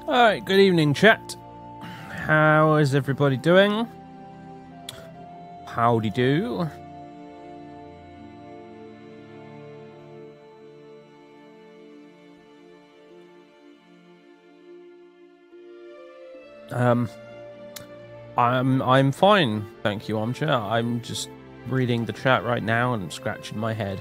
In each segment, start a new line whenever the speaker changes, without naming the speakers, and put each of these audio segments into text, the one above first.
Alright, good evening, chat. How is everybody doing? Howdy do. I'm fine, thank you, Armchair. I'm just reading the chat right now and scratching my head.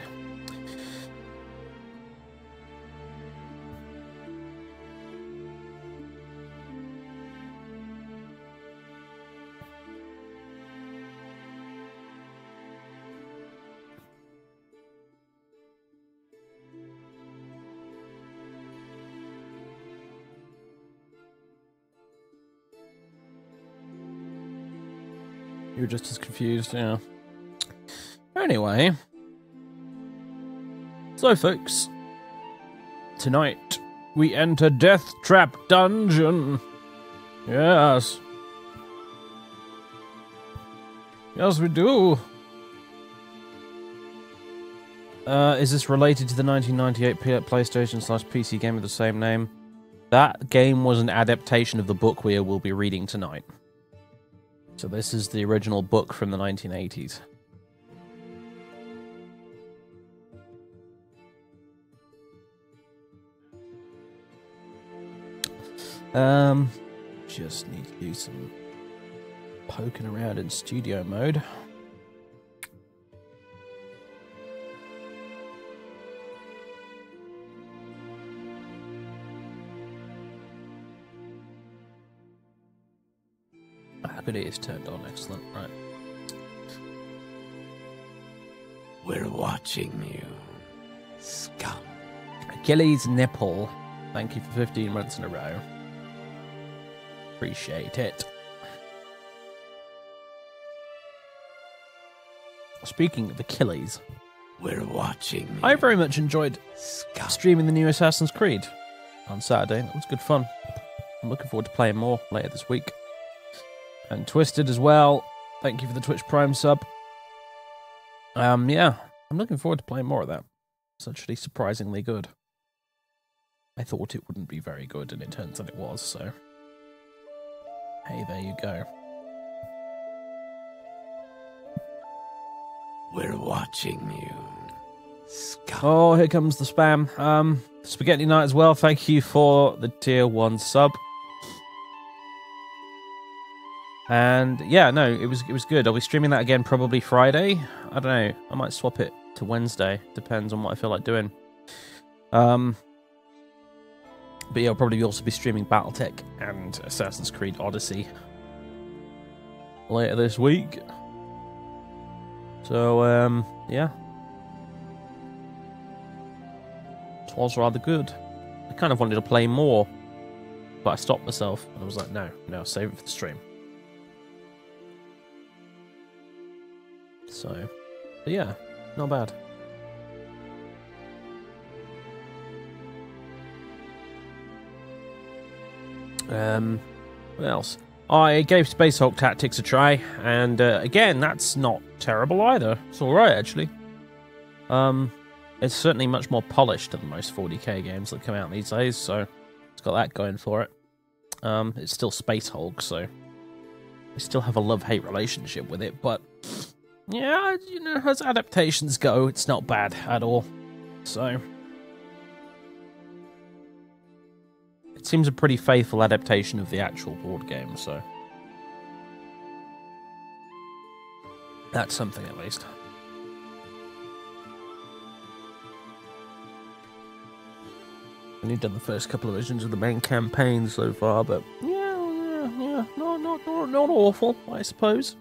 You're just as confused, yeah. Anyway. So, folks. Tonight, we enter Deathtrap Dungeon. Yes. Yes, we do. Is this related to the 1998 PlayStation/PC game with the same name? That game was an adaptation of the book we will be reading tonight. So this is the original book from the 1980s. Just need to do some poking around in studio mode. But it is turned on, excellent, right.
We're watching you, scum.
Achilles nipple. Thank you for 15 months in a row. Appreciate it. Speaking of Achilles,
we're watching you.
I very much enjoyed
scum.
Streaming the new Assassin's Creed on Saturday. That was good fun. I'm looking forward to playing more later this week. And Twisted as well. Thank you for the Twitch Prime sub. Yeah, I'm looking forward to playing more of that. It's actually surprisingly good. I thought it wouldn't be very good, and it turns out it was, so... Hey, there you go.
We're watching you, scum.
Oh, here comes the spam. Spaghetti Night as well, thank you for the tier 1 sub. And yeah, no, it was good. I'll be streaming that again probably Friday. I don't know. I might swap it to Wednesday. Depends on what I feel like doing. But yeah, I'll probably also be streaming BattleTech and Assassin's Creed Odyssey later this week. So yeah, it was rather good. I kind of wanted to play more, but I stopped myself and I was like, no, save it for the stream. So, but yeah, not bad. What else? I gave Space Hulk Tactics a try, and again, that's not terrible either. It's alright, actually. It's certainly much more polished than most 40k games that come out these days, so it's got that going for it. It's still Space Hulk, so I still have a love-hate relationship with it, but... yeah, you know, as adaptations go, it's not bad at all. So, it seems a pretty faithful adaptation of the actual board game, so that's something at least. I've only done the first couple of versions of the main campaign so far, but yeah, not awful, I suppose.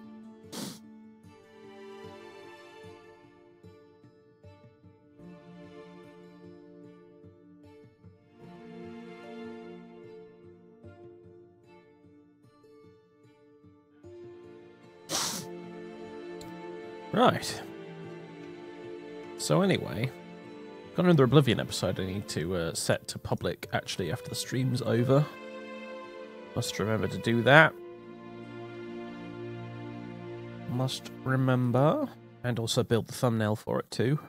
Right. So anyway, got another Oblivion episode I need to set to public actually after the stream's over. Must remember to do that. Must remember. And also build the thumbnail for it too.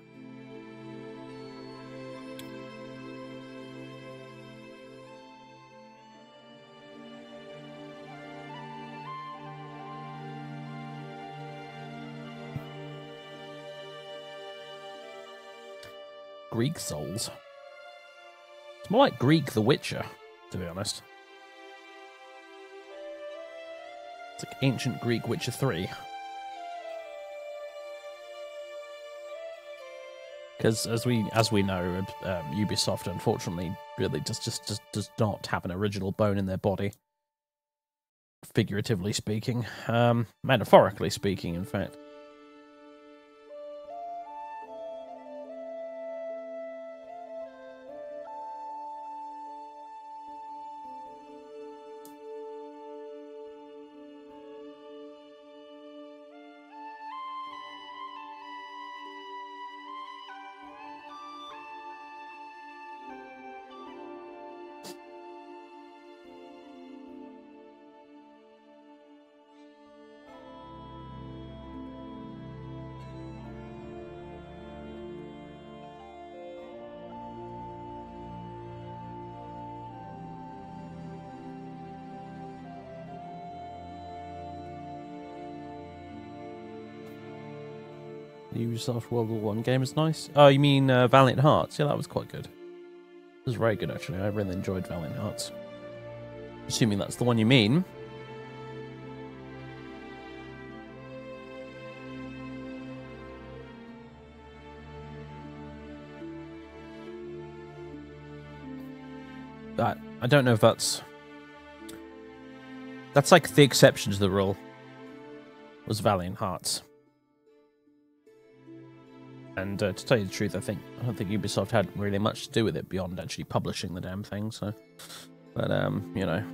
Greek Souls. It's more like Greek The Witcher, to be honest. It's like ancient Greek Witcher 3. Because as we know, Ubisoft unfortunately really just does not have an original bone in their body. Figuratively speaking, metaphorically speaking, in fact. The Ubisoft World War One game is nice. Oh, you mean Valiant Hearts? Yeah, that was quite good. It was very good, actually. I really enjoyed Valiant Hearts. Assuming that's the one you mean. But I don't know if that's like the exception to the rule. Was Valiant Hearts. And to tell you the truth, I don't think Ubisoft had really much to do with it beyond actually publishing the damn thing. So, but you know.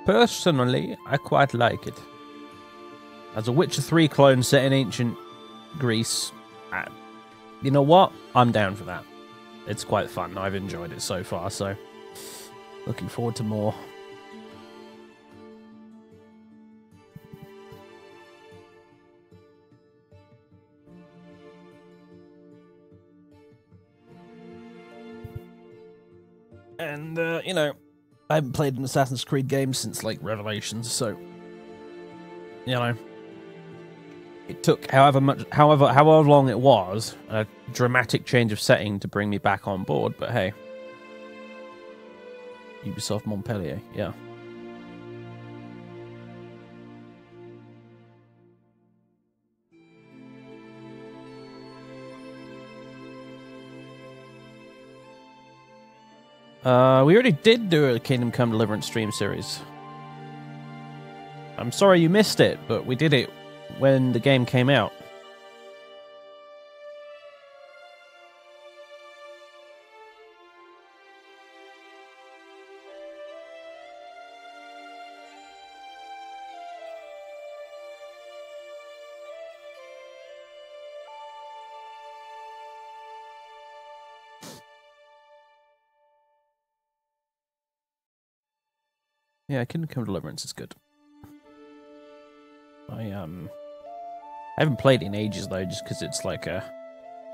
Personally, I quite like it. As a Witcher 3 clone set in ancient Greece, you know what? I'm down for that. It's quite fun. I've enjoyed it so far, so looking forward to more. And, you know, I haven't played an Assassin's Creed game since, like, Revelations, so, you know, it took however long it was, a dramatic change of setting to bring me back on board, but hey. Ubisoft Montpellier, yeah. We already did do a Kingdom Come Deliverance stream series. I'm sorry you missed it, but we did it when the game came out. Yeah, Kingdom Come Deliverance is good. I haven't played it in ages though, just because it's like a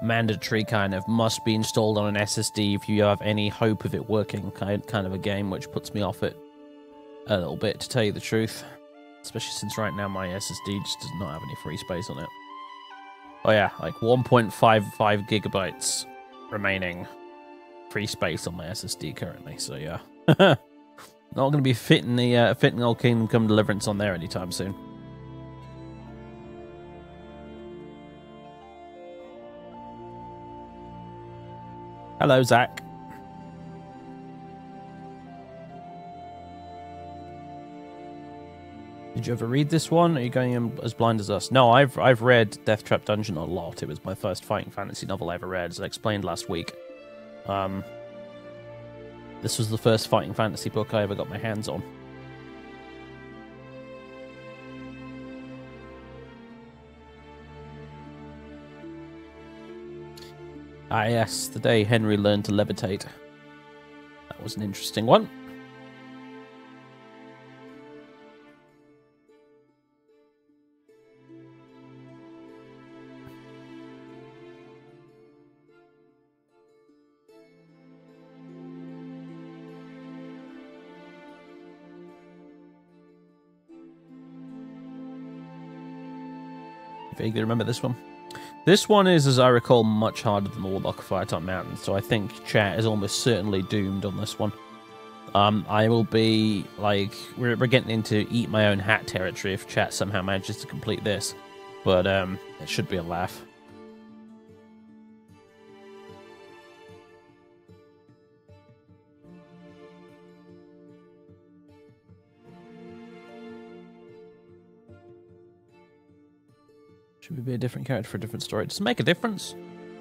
mandatory kind of must be installed on an SSD if you have any hope of it working kind of a game, which puts me off it a little bit, to tell you the truth. Especially since right now my SSD just does not have any free space on it. Oh yeah, like 1.55 gigabytes remaining free space on my SSD currently, so yeah. Not going to be fitting old Kingdom Come Deliverance on there anytime soon. Hello, Zach. Did you ever read this one? Are you going in as blind as us? No, I've read Deathtrap Dungeon a lot. It was my first fighting fantasy novel I ever read, as I explained last week. This was the first fighting fantasy book I ever got my hands on. Ah yes, the day Henry learned to levitate. That was an interesting one. vaguely remember this one. This one is, as I recall, much harder than the Warlock of Firetop Mountain, so I think chat is almost certainly doomed on this one. I will be, like, we're getting into eat my own hat territory if chat somehow manages to complete this, but it should be a laugh. Should we be a different character for a different story? Does it make a difference?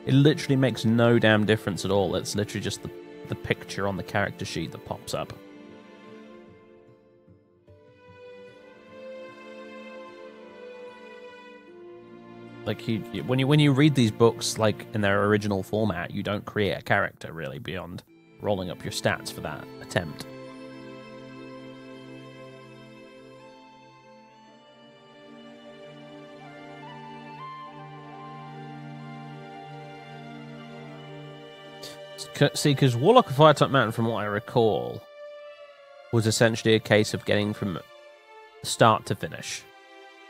It literally makes no damn difference at all. It's literally just the picture on the character sheet that pops up. Like, when you read these books, like, in their original format, you don't create a character, really, beyond rolling up your stats for that attempt. See, because Warlock of Firetop Mountain, from what I recall, was essentially a case of getting from start to finish.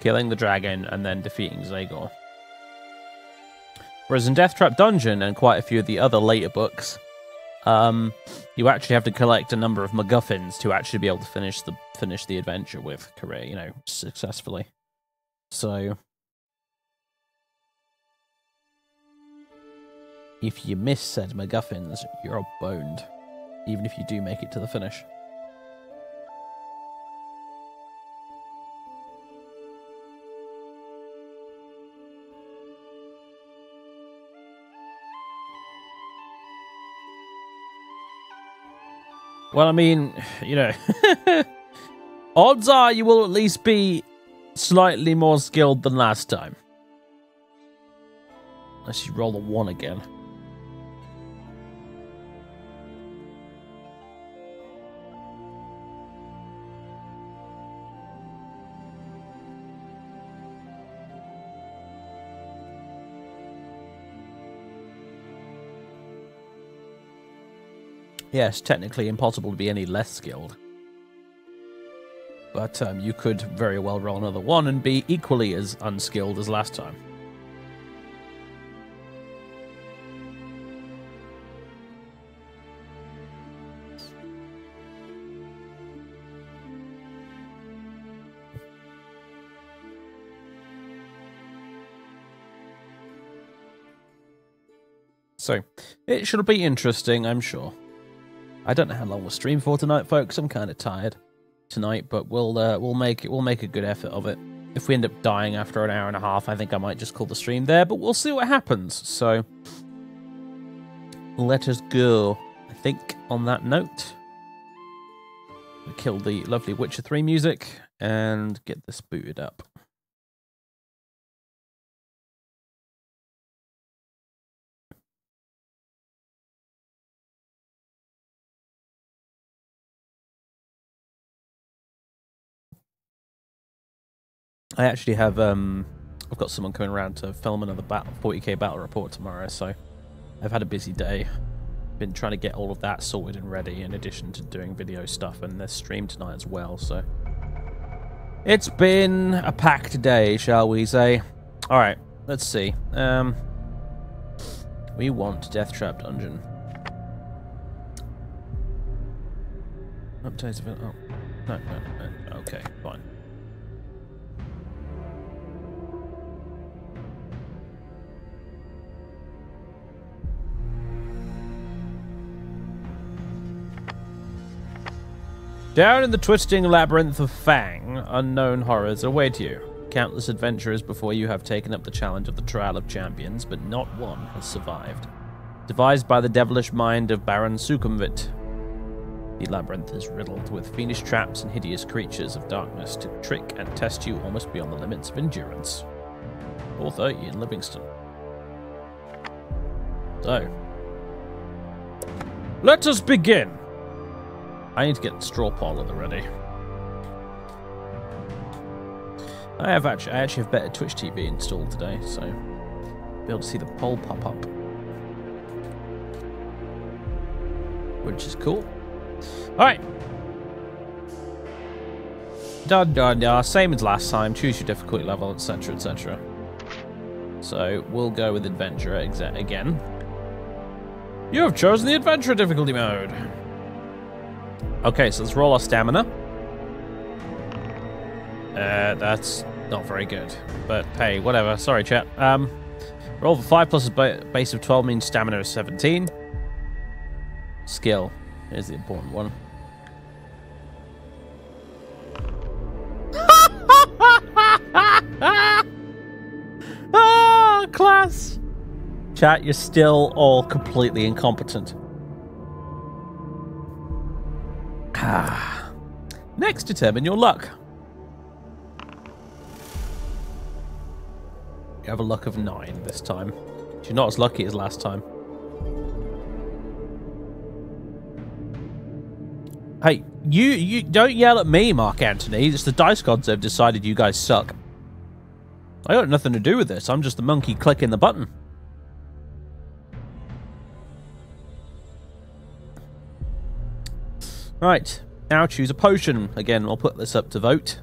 Killing the dragon and then defeating Zagor. Whereas in Deathtrap Dungeon and quite a few of the other later books, you actually have to collect a number of MacGuffins to actually be able to finish the adventure with, successfully. So if you miss said MacGuffins, you're boned, even if you do make it to the finish. Well, I mean, odds are you will at least be slightly more skilled than last time. Unless you roll a 1 again. Yes, technically impossible to be any less skilled. But you could very well roll another 1 and be equally as unskilled as last time. So, it should be interesting, I'm sure. I don't know how long we'll stream for tonight, folks. I'm kind of tired tonight, but we'll make a good effort of it. If we end up dying after an hour and a half, I think I might just call the stream there, but we'll see what happens. So let us go. I think on that note, we kill the lovely Witcher 3 music and get this booted up. I actually have, I've got someone coming around to film another 40k battle report tomorrow, so I've had a busy day. Been trying to get all of that sorted and ready, in addition to doing video stuff and this stream tonight as well, so it's been a packed day, shall we say. Alright, let's see. We want Deathtrap Dungeon. Updates of it. Oh, no. Okay, fine. Down in the twisting labyrinth of Fang, unknown horrors await you. Countless adventurers before you have taken up the challenge of the Trial of Champions, but not one has survived. Devised by the devilish mind of Baron Sukhumvit, the labyrinth is riddled with fiendish traps and hideous creatures of darkness to trick and test you almost beyond the limits of endurance. Author Ian Livingston. So, let us begin. I need to get the straw poll at the ready. I actually have better Twitch TV installed today, so I'll be able to see the poll pop up, which is cool. All right, done. Same as last time. Choose your difficulty level, etc., etc. So we'll go with adventure again. You have chosen the adventure difficulty mode. Okay, so let's roll our stamina. That's not very good, but hey, whatever. Sorry, chat. Roll for 5 plus a base of 12 means stamina is 17. Skill is the important one. Ah, class. Chat, you're still all completely incompetent. Next, determine your luck. You have a luck of 9 this time. You're not as lucky as last time. Hey, you don't yell at me, Mark Anthony. It's the dice gods that have decided you guys suck. I got nothing to do with this. I'm just the monkey clicking the button. Right, now choose a potion. Again, I'll put this up to vote.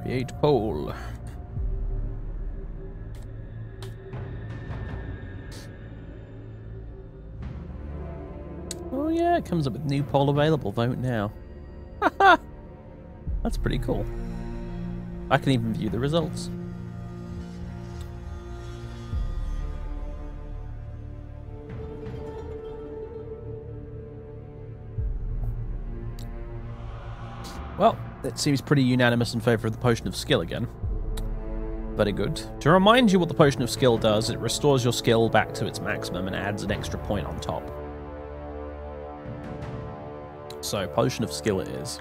Create poll. Oh yeah, it comes up with new poll available. Vote now. Haha! That's pretty cool. I can even view the results. Well, it seems pretty unanimous in favor of the Potion of Skill again. Very good. To remind you what the Potion of Skill does, it restores your skill back to its maximum and adds an extra point on top. So, Potion of Skill it is.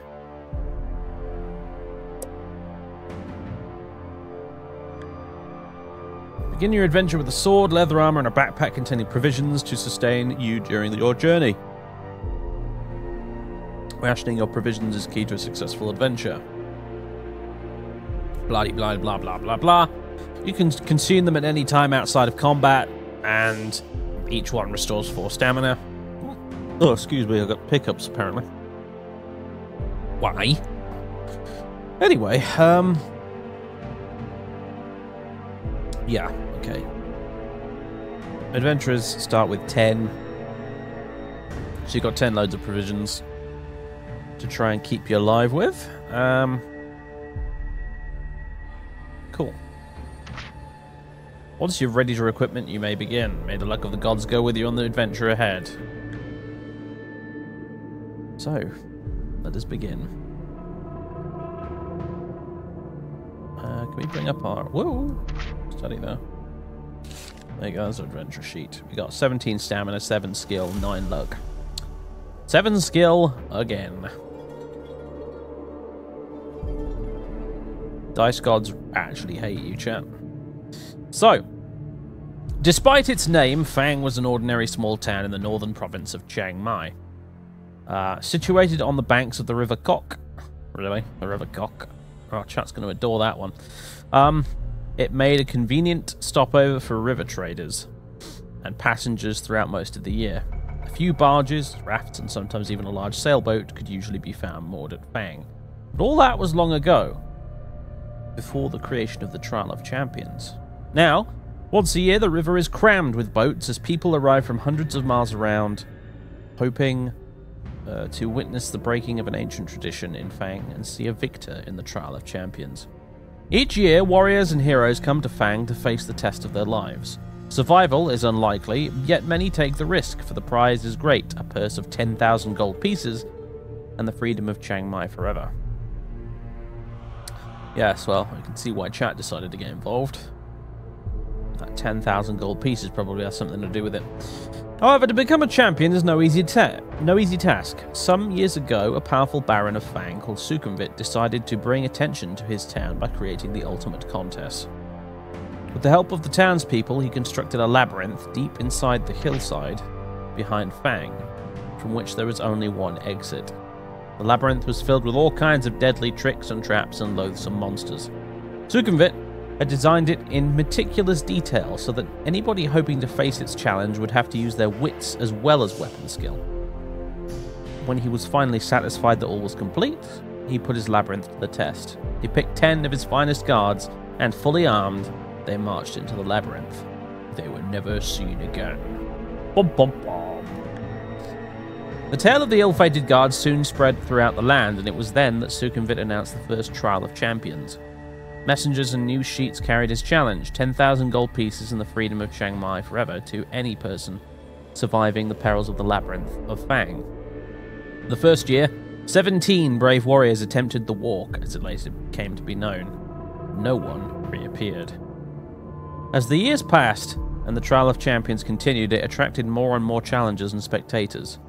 Begin your adventure with a sword, leather armor, and a backpack containing provisions to sustain you during your journey. Rationing your provisions is key to a successful adventure. Blah blah blah blah blah blah. You can consume them at any time outside of combat, and each one restores 4 stamina. Oh, excuse me, I got pickups apparently. Why? Anyway, yeah, okay. Adventurers start with 10. So you've got 10 loads of provisions to try and keep you alive with. Cool. Once you've readied your equipment, you may begin. May the luck of the gods go with you on the adventure ahead. So, let us begin. Can we bring up our... Whoa! Study there. There you go, there's our adventure sheet. We got 17 stamina, 7 skill, 9 luck. 7 skill again. Dice gods actually hate you, chat. So, despite its name, Fang was an ordinary small town in the northern province of Chiang Mai. Situated on the banks of the River Kok. Really? The River Kok. Oh, chat's going to adore that one. It made a convenient stopover for river traders and passengers throughout most of the year. A few barges, rafts, and sometimes even a large sailboat could usually be found moored at Fang. But all that was long ago, before the creation of the Trial of Champions. Now, once a year, the river is crammed with boats as people arrive from hundreds of miles around, hoping to witness the breaking of an ancient tradition in Fang and see a victor in the Trial of Champions. Each year, warriors and heroes come to Fang to face the test of their lives. Survival is unlikely, yet many take the risk, for the prize is great, a purse of 10,000 gold pieces, and the freedom of Chiang Mai forever. Yes, well, I can see why chat decided to get involved. That 10,000 gold pieces probably has something to do with it. However, to become a champion is no easy task. Some years ago, a powerful baron of Fang called Sukhumvit decided to bring attention to his town by creating the ultimate contest. With the help of the townspeople, he constructed a labyrinth deep inside the hillside behind Fang, from which there was only one exit. The labyrinth was filled with all kinds of deadly tricks and traps and loathsome monsters. Sukhumvit had designed it in meticulous detail so that anybody hoping to face its challenge would have to use their wits as well as weapon skill. When he was finally satisfied that all was complete, he put his labyrinth to the test. He picked 10 of his finest guards, and fully armed, they marched into the labyrinth. They were never seen again. Bum, bum, bum. The tale of the ill-fated guards soon spread throughout the land, and it was then that Sukhumvit announced the first trial of champions. Messengers and news sheets carried his challenge, 10,000 gold pieces and the freedom of Chiang Mai forever to any person surviving the perils of the labyrinth of Fang. The first year, 17 brave warriors attempted the walk, as it later came to be known. No one reappeared. As the years passed and the trial of champions continued, it attracted more and more challengers and spectators.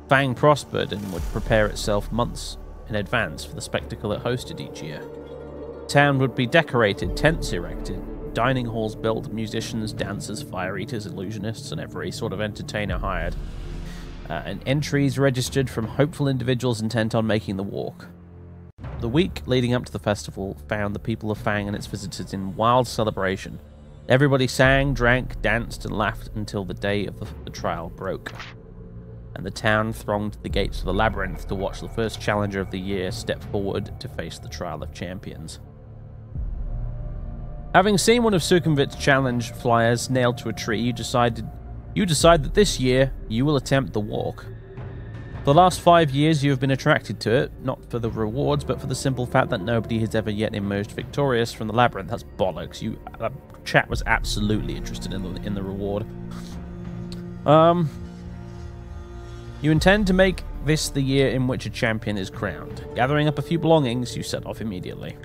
Fang prospered and would prepare itself months in advance for the spectacle it hosted each year. The town would be decorated, tents erected, dining halls built, musicians, dancers, fire eaters, illusionists, and every sort of entertainer hired. And entries registered from hopeful individuals intent on making the walk. The week leading up to the festival found the people of Fang and its visitors in wild celebration. Everybody sang, drank, danced, and laughed until the day of the trial broke. And the town thronged the gates of the labyrinth to watch the first challenger of the year step forward to face the trial of champions. Having seen one of Sukhumvit's challenge flyers nailed to a tree, you decide that this year you will attempt the walk. For the last 5 years you have been attracted to it, not for the rewards, but for the simple fact that nobody has ever yet emerged victorious from the labyrinth. That's bollocks. Chat was absolutely interested in the reward. You intend to make this the year in which a champion is crowned. Gathering up a few belongings, you set off immediately.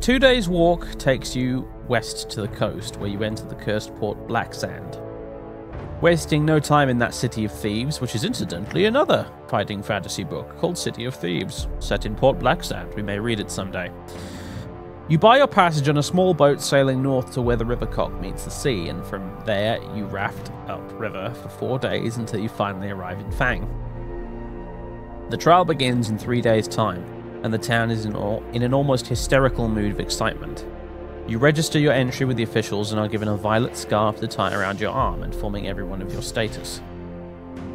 Two days' walk takes you west to the coast, where you enter the cursed port Black Sand. Wasting no time in that city of thieves, which is incidentally another fighting fantasy book called City of Thieves, set in Port Black Sand. We may read it someday. You buy your passage on a small boat sailing north to where the River Cock meets the sea, and from there you raft upriver for 4 days until you finally arrive in Fang. The trial begins in 3 days' time, and the town is in an almost hysterical mood of excitement. You register your entry with the officials and are given a violet scarf to tie around your arm, informing everyone of your status.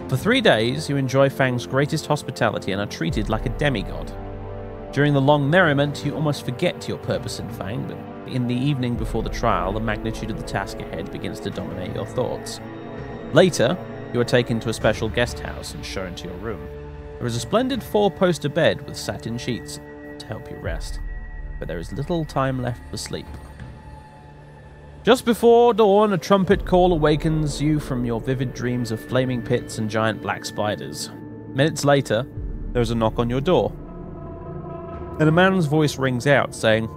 For 3 days, you enjoy Fang's greatest hospitality and are treated like a demigod. During the long merriment, you almost forget your purpose in Fang, but in the evening before the trial, the magnitude of the task ahead begins to dominate your thoughts. Later, you are taken to a special guest house and shown to your room. There is a splendid 4-poster bed with satin sheets to help you rest, but there is little time left for sleep. Just before dawn, a trumpet call awakens you from your vivid dreams of flaming pits and giant black spiders. Minutes later, there is a knock on your door, and a man's voice rings out, saying,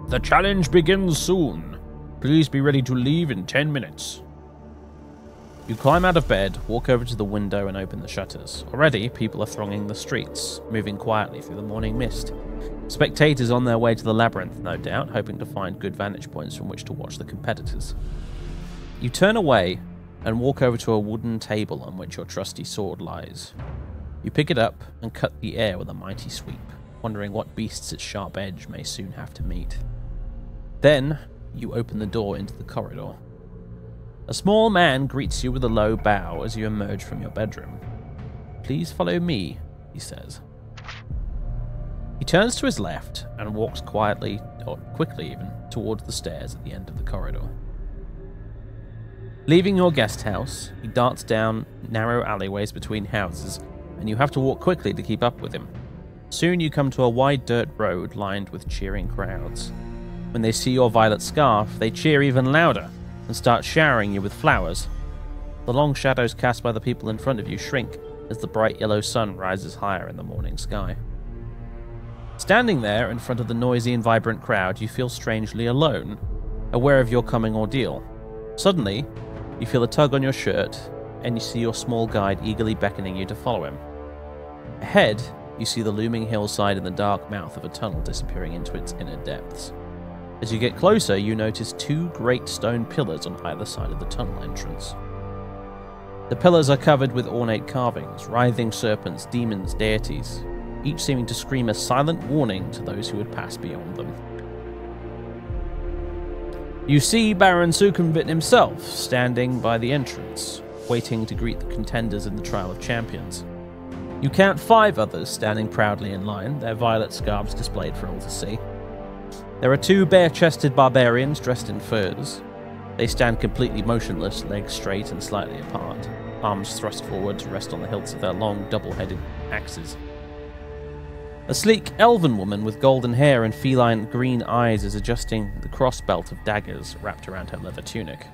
"The challenge begins soon. Please be ready to leave in 10 minutes. You climb out of bed, walk over to the window and open the shutters. Already, people are thronging the streets, moving quietly through the morning mist. Spectators on their way to the labyrinth, no doubt, hoping to find good vantage points from which to watch the competitors. You turn away and walk over to a wooden table on which your trusty sword lies. You pick it up and cut the air with a mighty sweep, wondering what beasts its sharp edge may soon have to meet. Then, you open the door into the corridor. A small man greets you with a low bow as you emerge from your bedroom. "Please follow me," he says. He turns to his left and walks quietly, or quickly even, towards the stairs at the end of the corridor. Leaving your guest house, he darts down narrow alleyways between houses, and you have to walk quickly to keep up with him. Soon you come to a wide dirt road lined with cheering crowds. When they see your violet scarf, they cheer even louder and start showering you with flowers. The long shadows cast by the people in front of you shrink as the bright yellow sun rises higher in the morning sky. Standing there in front of the noisy and vibrant crowd, you feel strangely alone, aware of your coming ordeal. Suddenly, you feel a tug on your shirt, and you see your small guide eagerly beckoning you to follow him. Ahead, you see the looming hillside and the dark mouth of a tunnel disappearing into its inner depths. As you get closer, you notice 2 great stone pillars on either side of the tunnel entrance. The pillars are covered with ornate carvings, writhing serpents, demons, deities, each seeming to scream a silent warning to those who would pass beyond them. You see Baron Sukhumvit himself standing by the entrance, waiting to greet the contenders in the Trial of Champions. You count 5 others standing proudly in line, their violet scarves displayed for all to see. There are 2 bare-chested barbarians dressed in furs. They stand completely motionless, legs straight and slightly apart, arms thrust forward to rest on the hilts of their long, double-headed axes. A sleek elven woman with golden hair and feline green eyes is adjusting the cross-belt of daggers wrapped around her leather tunic.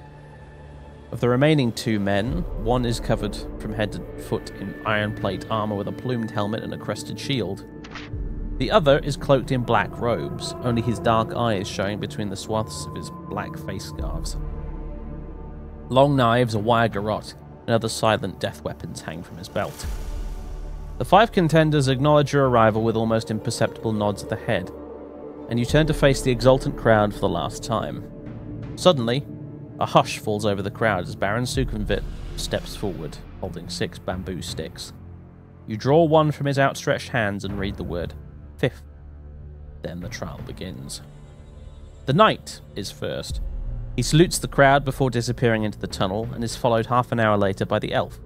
Of the remaining 2 men, one is covered from head to foot in iron plate armor with a plumed helmet and a crested shield. The other is cloaked in black robes, only his dark eyes showing between the swaths of his black face scarves. Long knives, a wire garrote, and other silent death weapons hang from his belt. The 5 contenders acknowledge your arrival with almost imperceptible nods of the head, and you turn to face the exultant crowd for the last time. Suddenly, a hush falls over the crowd as Baron Sukhumvit steps forward, holding 6 bamboo sticks. You draw one from his outstretched hands and read the word 5th. Then the trial begins. The knight is first. He salutes the crowd before disappearing into the tunnel and is followed half an hour later by the elf.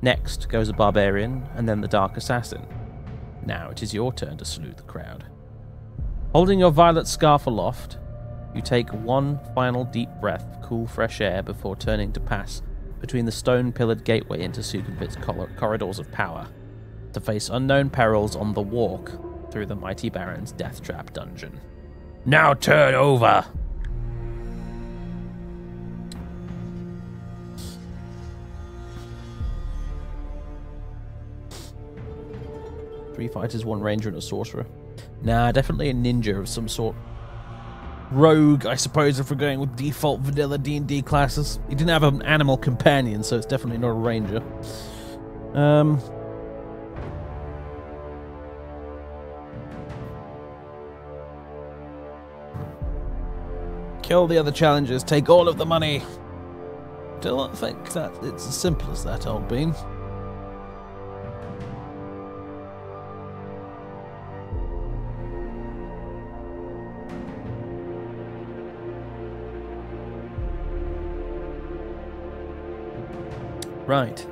Next goes a barbarian and then the dark assassin. Now it is your turn to salute the crowd. Holding your violet scarf aloft, you take one final deep breath of cool fresh air before turning to pass between the stone-pillared gateway into Sukhumvit's corridors of power, to face unknown perils on the walk through the mighty Baron's Deathtrap Dungeon. Now turn over! Three fighters, 1 ranger, and a sorcerer. Nah, definitely a ninja of some sort. Rogue, I suppose, if we're going with default vanilla D&D classes. He didn't have an animal companion, so it's definitely not a ranger. Kill the other challengers, take all of the money. Don't think that it's as simple as that, old bean. Right.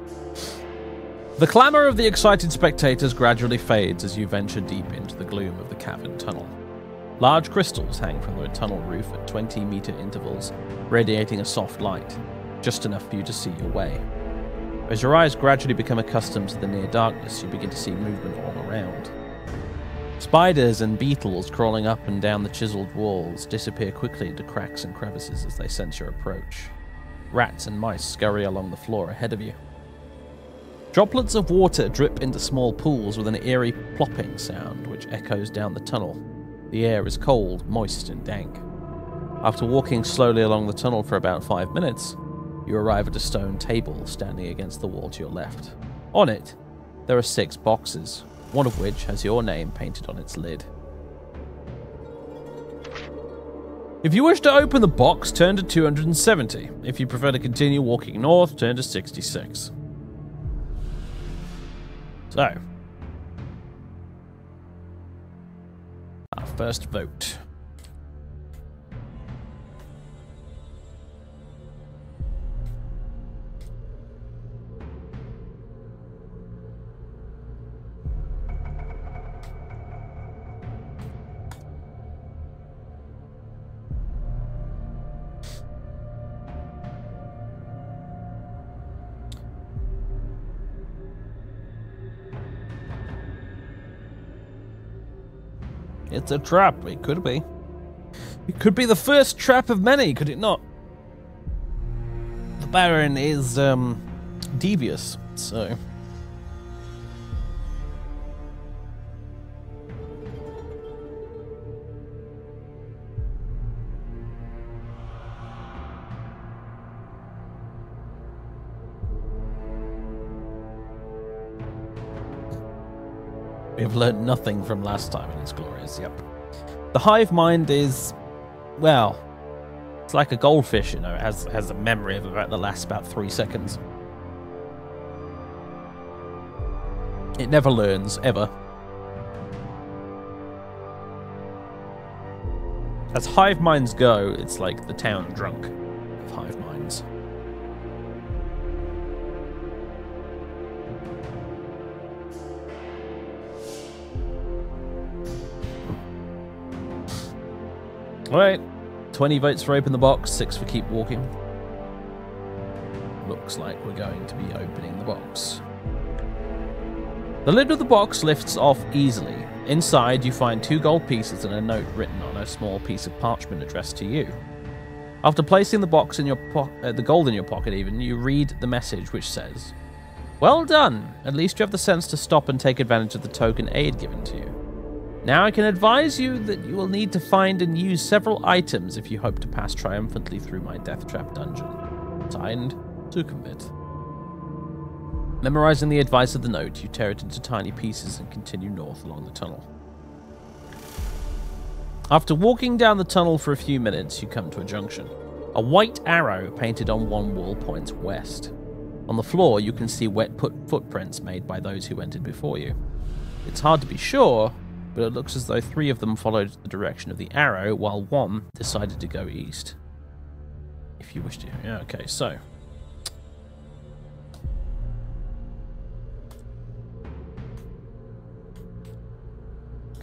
The clamour of the excited spectators gradually fades as you venture deep into the gloom of the cavern tunnel. Large crystals hang from the tunnel roof at 20-metre intervals, radiating a soft light, just enough for you to see your way. As your eyes gradually become accustomed to the near darkness, you begin to see movement all around. Spiders and beetles crawling up and down the chiselled walls disappear quickly into cracks and crevices as they sense your approach. Rats and mice scurry along the floor ahead of you. Droplets of water drip into small pools with an eerie plopping sound which echoes down the tunnel. The air is cold, moist, and dank. After walking slowly along the tunnel for about 5 minutes, you arrive at a stone table standing against the wall to your left. On it, there are 6 boxes, one of which has your name painted on its lid. If you wish to open the box, turn to 270. If you prefer to continue walking north, turn to 66. So, our first vote. It's a trap. It could be. It could be the first trap of many, could it not? The Baron is, devious, so... We've learned nothing from last time, and it's glorious, yep. The hive mind is, well, it's like a goldfish, you know, it has a memory of about the last 3 seconds. It never learns, ever. As hive minds go, it's like the town drunk of hive minds. Alright, 20 votes for open the box, 6 for keep walking. Looks like we're going to be opening the box. The lid of the box lifts off easily. Inside, you find 2 gold pieces and a note written on a small piece of parchment addressed to you. After placing the box in your the gold in your pocket, even, you read the message which says, "Well done! At least you have the sense to stop and take advantage of the token aid given to you. Now I can advise you that you will need to find and use several items if you hope to pass triumphantly through my Deathtrap Dungeon. Signed, Succumbit." Memorizing the advice of the note, you tear it into tiny pieces and continue north along the tunnel. After walking down the tunnel for a few minutes, you come to a junction. A white arrow painted on one wall points west. On the floor, you can see wet footprints made by those who entered before you. It's hard to be sure, but it looks as though 3 of them followed the direction of the arrow, while 1 decided to go east. If you wish to. Yeah, okay, so.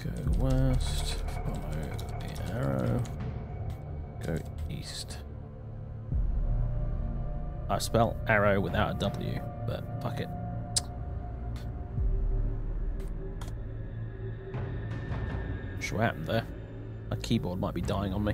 Go west, follow the arrow, go east. I spell arrow without a W, but fuck it. Not sure what happened there. My keyboard might be dying on me.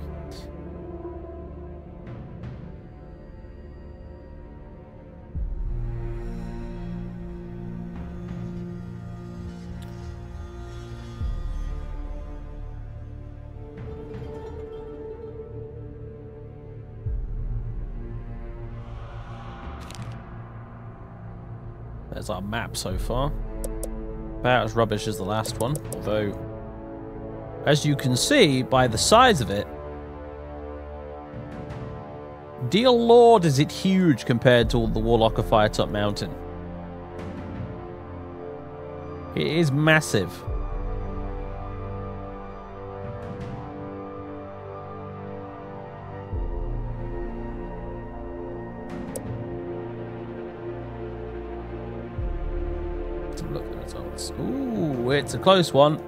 There's our map so far. About as rubbish as the last one, although, as you can see by the size of it, dear lord is it huge compared to the Warlock of Firetop Mountain. It is massive. Look at the results. Ooh, it's a close one.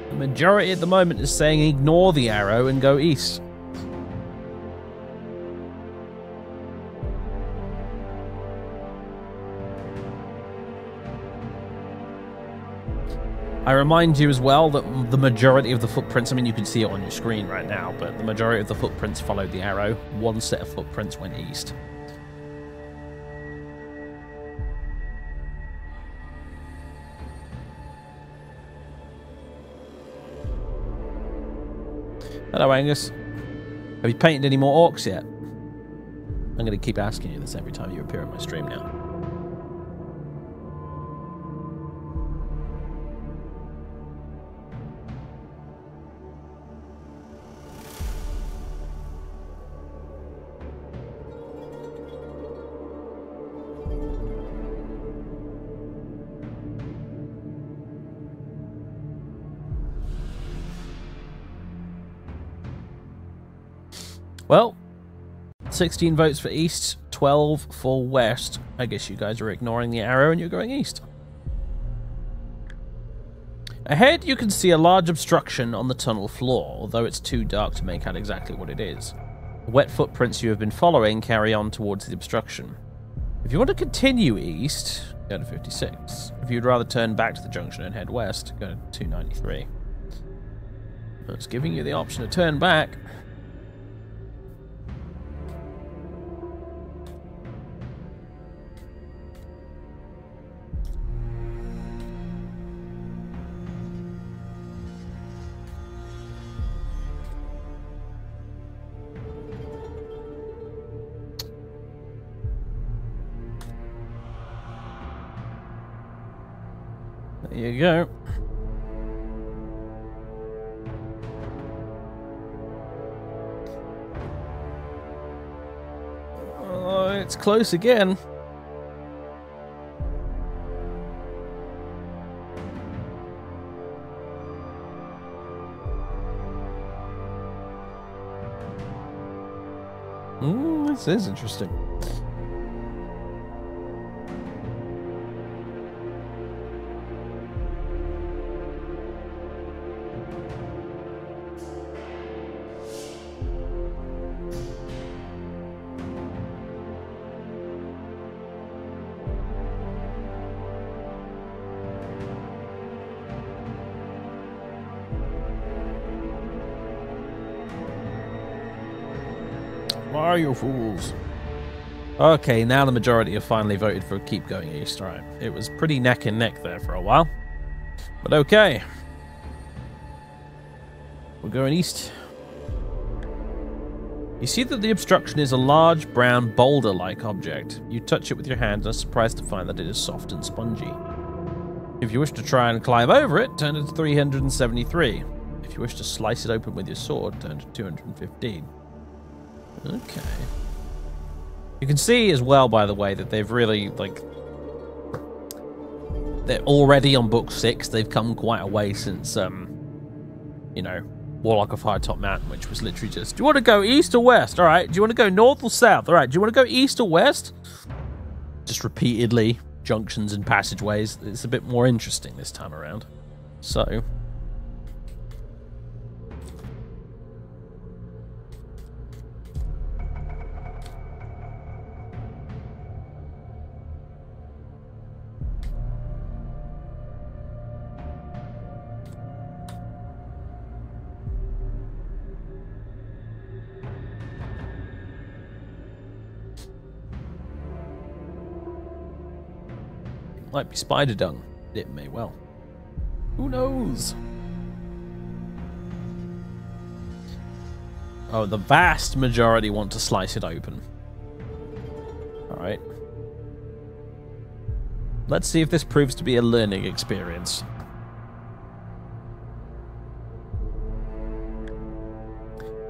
The majority at the moment is saying ignore the arrow and go east. I remind you as well that the majority of the footprints, I mean, you can see it on your screen right now, but the majority of the footprints followed the arrow. 1 set of footprints went east. Hello, Angus. Have you painted any more orcs yet? I'm going to keep asking you this every time you appear on my stream now. Well, 16 votes for east, 12 for west. I guess you guys are ignoring the arrow and you're going east. Ahead, you can see a large obstruction on the tunnel floor, although it's too dark to make out exactly what it is. The wet footprints you have been following carry on towards the obstruction. If you want to continue east, go to 56. If you'd rather turn back to the junction and head west, go to 293. It's giving you the option to turn back. There you go. Oh, it's close again. This is interesting. Why are you fools? Okay, now the majority have finally voted for keep going east. Right, it was pretty neck and neck there for a while, but okay, we're going east. You see that the obstruction is a large brown boulder-like object. You touch it with your hand and are surprised to find that it is soft and spongy. If you wish to try and climb over it, turn it to 373. If you wish to slice it open with your sword, turn to 215. Okay. You can see as well, by the way, that they've really, like, they're already on book 6. They've come quite a way since, you know, Warlock of High Top Mountain, which was literally just, do you want to go east or west? All right. Do you want to go north or south? All right. Do you want to go east or west? Just repeatedly, junctions and passageways. It's a bit more interesting this time around. So... might be spider dung. It may well. Who knows? Oh, the vast majority want to slice it open. Alright. Let's see if this proves to be a learning experience.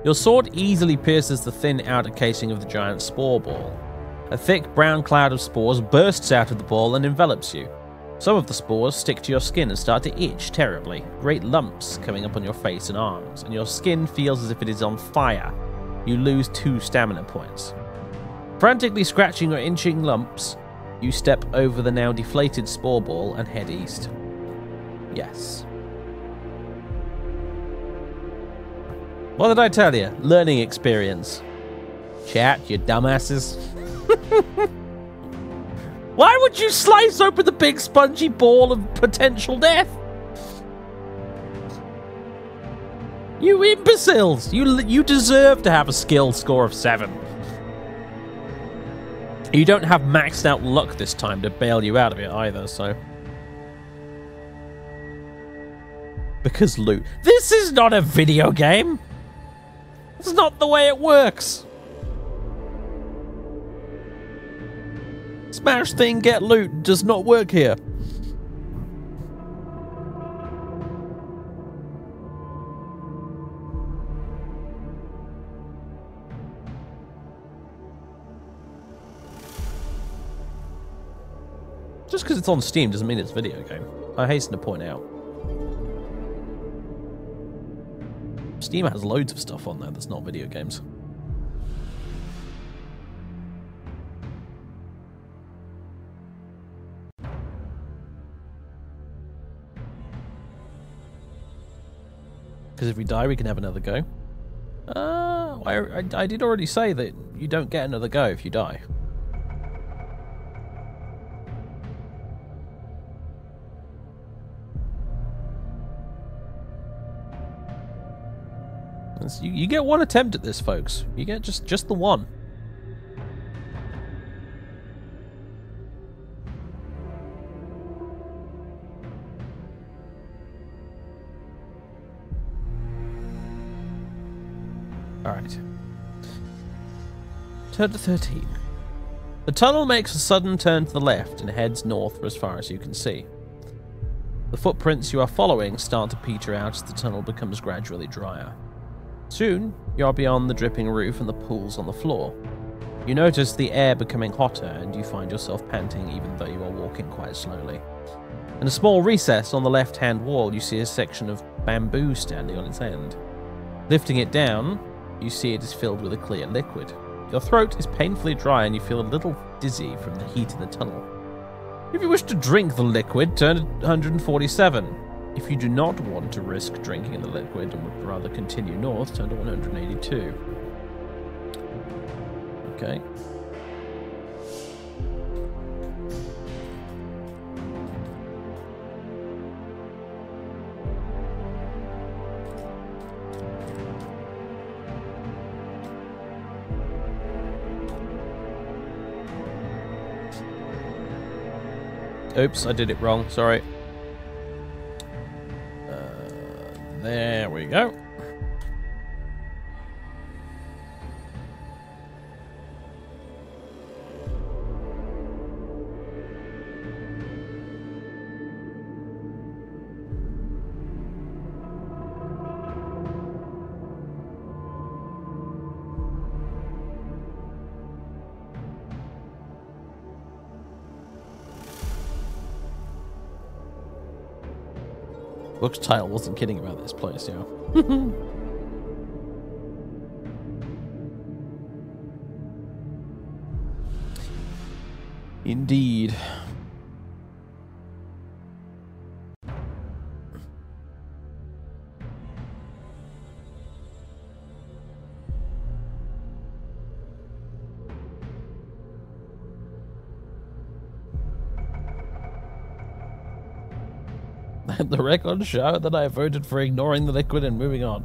Your sword easily pierces the thin outer casing of the giant spore ball. A thick brown cloud of spores bursts out of the ball and envelops you. Some of the spores stick to your skin and start to itch terribly, great lumps coming up on your face and arms, and your skin feels as if it is on fire. You lose 2 stamina points. Frantically scratching your itching lumps, you step over the now deflated spore ball and head east. Yes. What did I tell you? Learning experience. Chat, you dumbasses. Why would you slice open the big spongy ball of potential death? You imbeciles! You deserve to have a skill score of 7. You don't have maxed out luck this time to bail you out of it either, so... Because loot. This is not a video game! It's not the way it works! Smash thing, get loot does not work here. Just because it's on Steam doesn't mean it's a video game. I hasten to point out. Steam has loads of stuff on there that's not video games. Because if we die, we can have another go. I did already say that you don't get another go if you die. You get one attempt at this, folks. You get just the one. Alright. Turn to 13. The tunnel makes a sudden turn to the left and heads north for as far as you can see. The footprints you are following start to peter out as the tunnel becomes gradually drier. Soon, you are beyond the dripping roof and the pools on the floor. You notice the air becoming hotter and you find yourself panting even though you are walking quite slowly. In a small recess on the left-hand wall, you see a section of bamboo standing on its end. Lifting it down, you see it is filled with a clear liquid. Your throat is painfully dry and you feel a little dizzy from the heat in the tunnel. If you wish to drink the liquid, turn to 147. If you do not want to risk drinking the liquid and would rather continue north, turn to 182. Okay. Oops, I did it wrong, sorry. There we go. Book's title wasn't kidding about this place, yeah. Indeed. The record show that I voted for ignoring the liquid and moving on.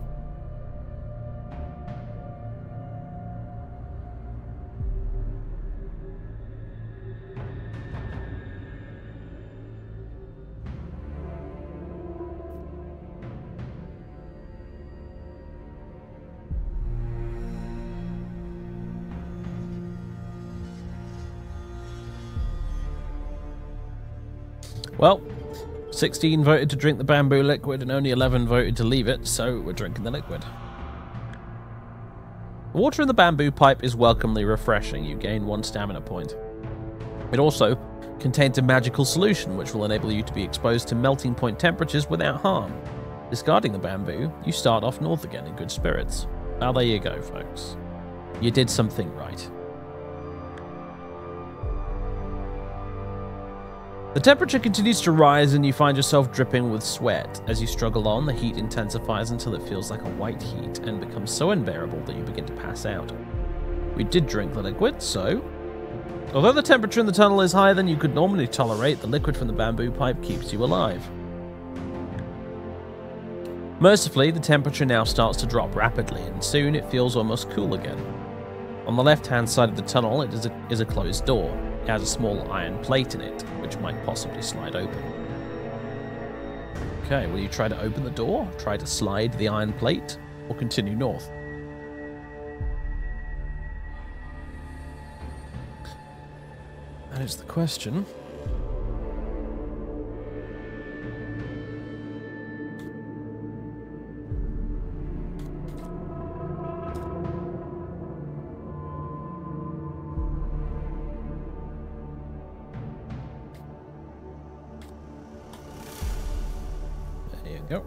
Well, 16 voted to drink the bamboo liquid and only 11 voted to leave it, so we're drinking the liquid. The water in the bamboo pipe is welcomely refreshing. You gain 1 stamina point. It also contains a magical solution which will enable you to be exposed to melting point temperatures without harm. Discarding the bamboo, you start off north again in good spirits. Well, there you go, folks. You did something right. The temperature continues to rise and you find yourself dripping with sweat. As you struggle on, the heat intensifies until it feels like a white heat and becomes so unbearable that you begin to pass out. We did drink the liquid, so... Although the temperature in the tunnel is higher than you could normally tolerate, the liquid from the bamboo pipe keeps you alive. Mercifully, the temperature now starts to drop rapidly, and soon it feels almost cool again. On the left-hand side of the tunnel, it is a closed door. It has a small iron plate in it, which might possibly slide open. Okay, will you try to open the door, try to slide the iron plate, or continue north? That is the question. Yep.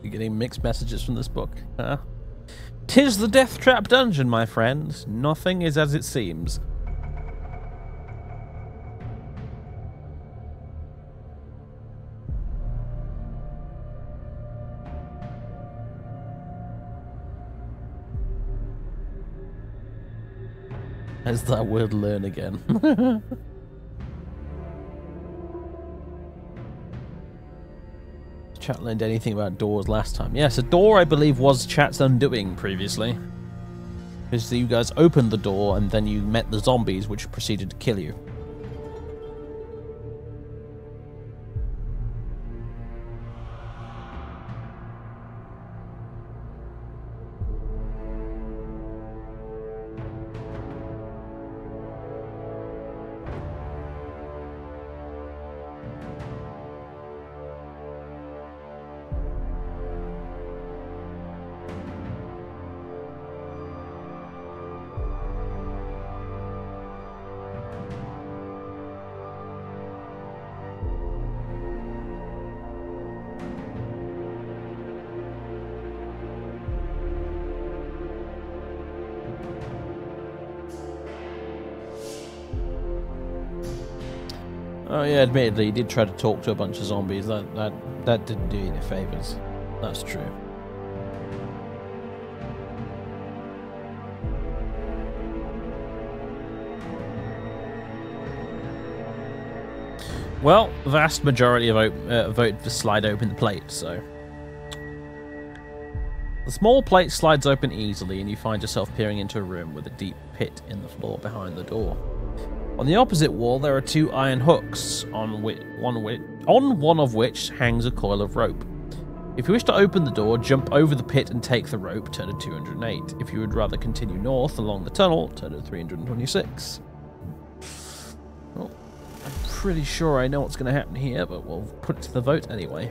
You're getting mixed messages from this book, huh? 'Tis the Deathtrap Dungeon, my friend. Nothing is as it seems. As that word learn again. Chat learned anything about doors last time? Yes, a door I believe was chat's undoing previously. Because you guys opened the door and then you met the zombies which proceeded to kill you. Oh yeah, admittedly, he did try to talk to a bunch of zombies. That didn't do you any favors. That's true. Well, the vast majority of voted to slide open the plate, so... The small plate slides open easily, and you find yourself peering into a room with a deep pit in the floor behind the door. On the opposite wall, there are two iron hooks, on one of which hangs a coil of rope. If you wish to open the door, jump over the pit and take the rope, turn to 208. If you would rather continue north along the tunnel, turn to 326. Well, I'm pretty sure I know what's going to happen here, but we'll put it to the vote anyway.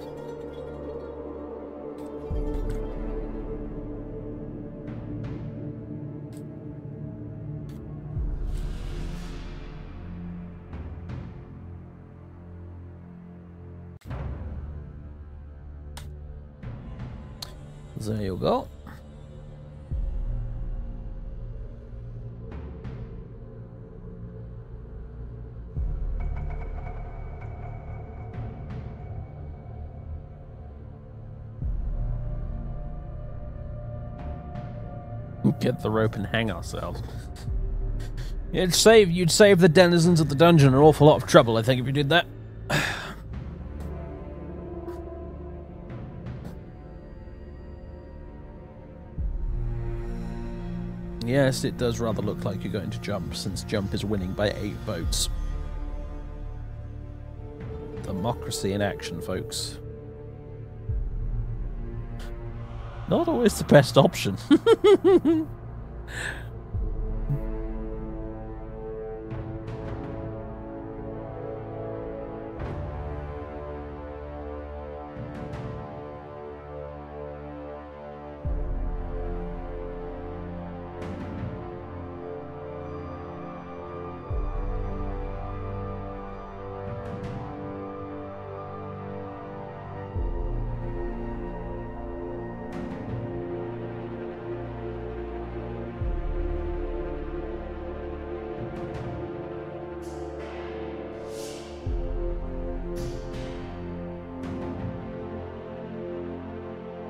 There you go. Get the rope and hang ourselves. You'd save the denizens of the dungeon an awful lot of trouble, I think, if you did that. Yes, it does rather look like you're going to jump, since jump is winning by 8 votes. Democracy in action, folks. Not always the best option.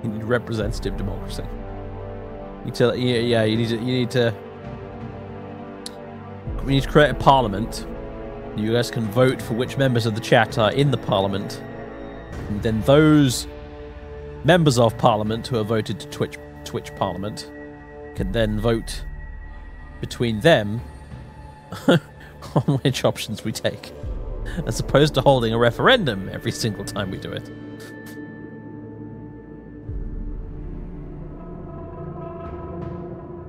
You need representative democracy. You need to we need to create a parliament. You guys can vote for which members of the chat are in the parliament, and then those members of parliament who are voted to Twitch parliament can then vote between them on which options we take, as opposed to holding a referendum every single time we do it.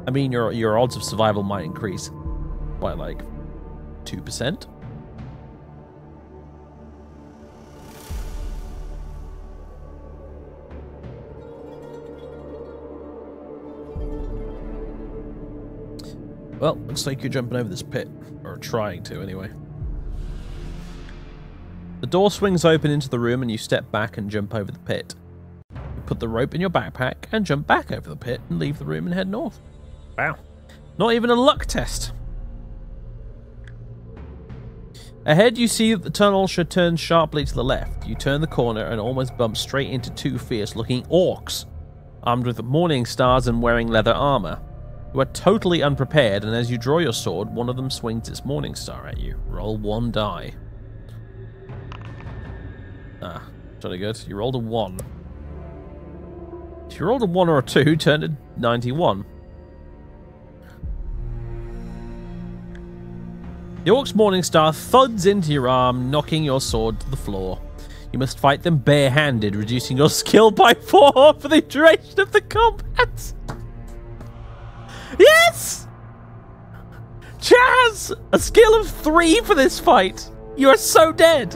I mean, your odds of survival might increase by like 2%. Well, looks like you're jumping over this pit, or trying to anyway. The door swings open into the room and you step back and jump over the pit. You put the rope in your backpack and jump back over the pit and leave the room and head north. Wow. Not even a luck test. Ahead, you see that the tunnel should turn sharply to the left. You turn the corner and almost bump straight into two fierce-looking orcs, armed with morning stars and wearing leather armor. You are totally unprepared, and as you draw your sword, one of them swings its morning star at you. Roll 1 die. Ah, jolly good. You rolled a 1. If you rolled a 1 or a 2, turn to 91. The Orc's morning star thuds into your arm, knocking your sword to the floor. You must fight them bare-handed, reducing your skill by 4 for the duration of the combat. Yes! Chaz! A skill of 3 for this fight. You are so dead.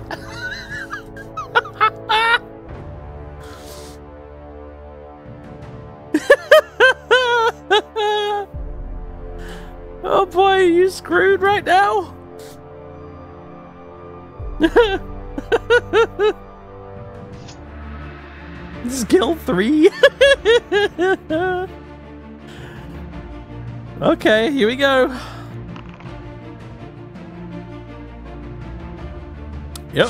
Oh boy, are you screwed right now? Skill 3? Okay, here we go. Yep.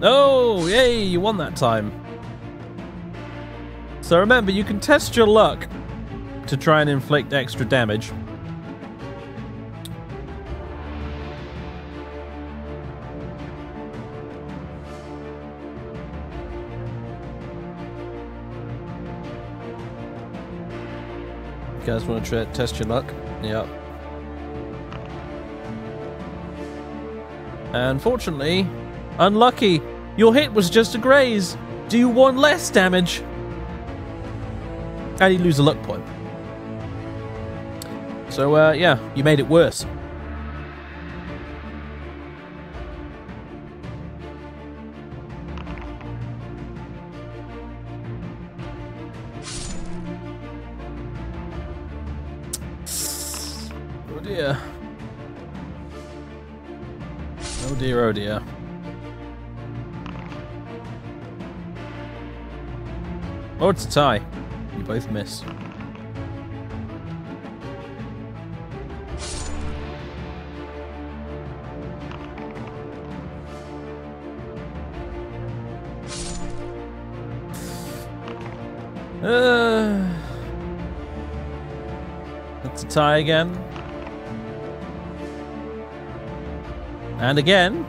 Oh, yay, you won that time. So remember, you can test your luck to try and inflict extra damage. You guys want to test your luck? Yep. Unfortunately, unlucky. Your hit was just a graze. Do 1 less damage. And you lose a luck point. So, yeah, you made it worse. Oh dear. Oh dear, oh dear. Oh, it's a tie. You both miss. That's a tie again. And again.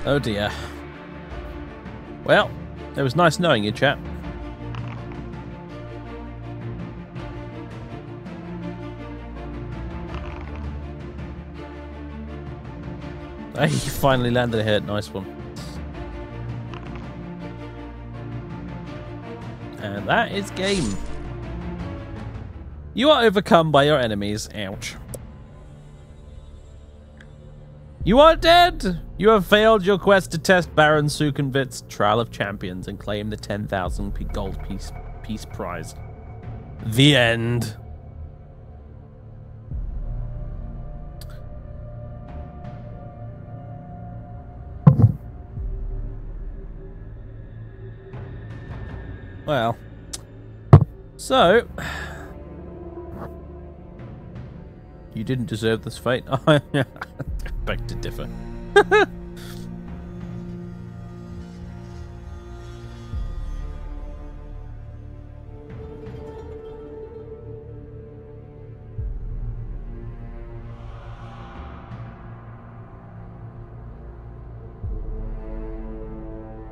Oh dear. Well, it was nice knowing you, chap. Hey, you finally landed a hit. Nice one. And that is game. You are overcome by your enemies. Ouch. You are dead! You have failed your quest to test Baron Sukhumvit's Trial of Champions and claim the 10,000 gold peace prize. The end. Well, so you didn't deserve this fate. I beg to differ.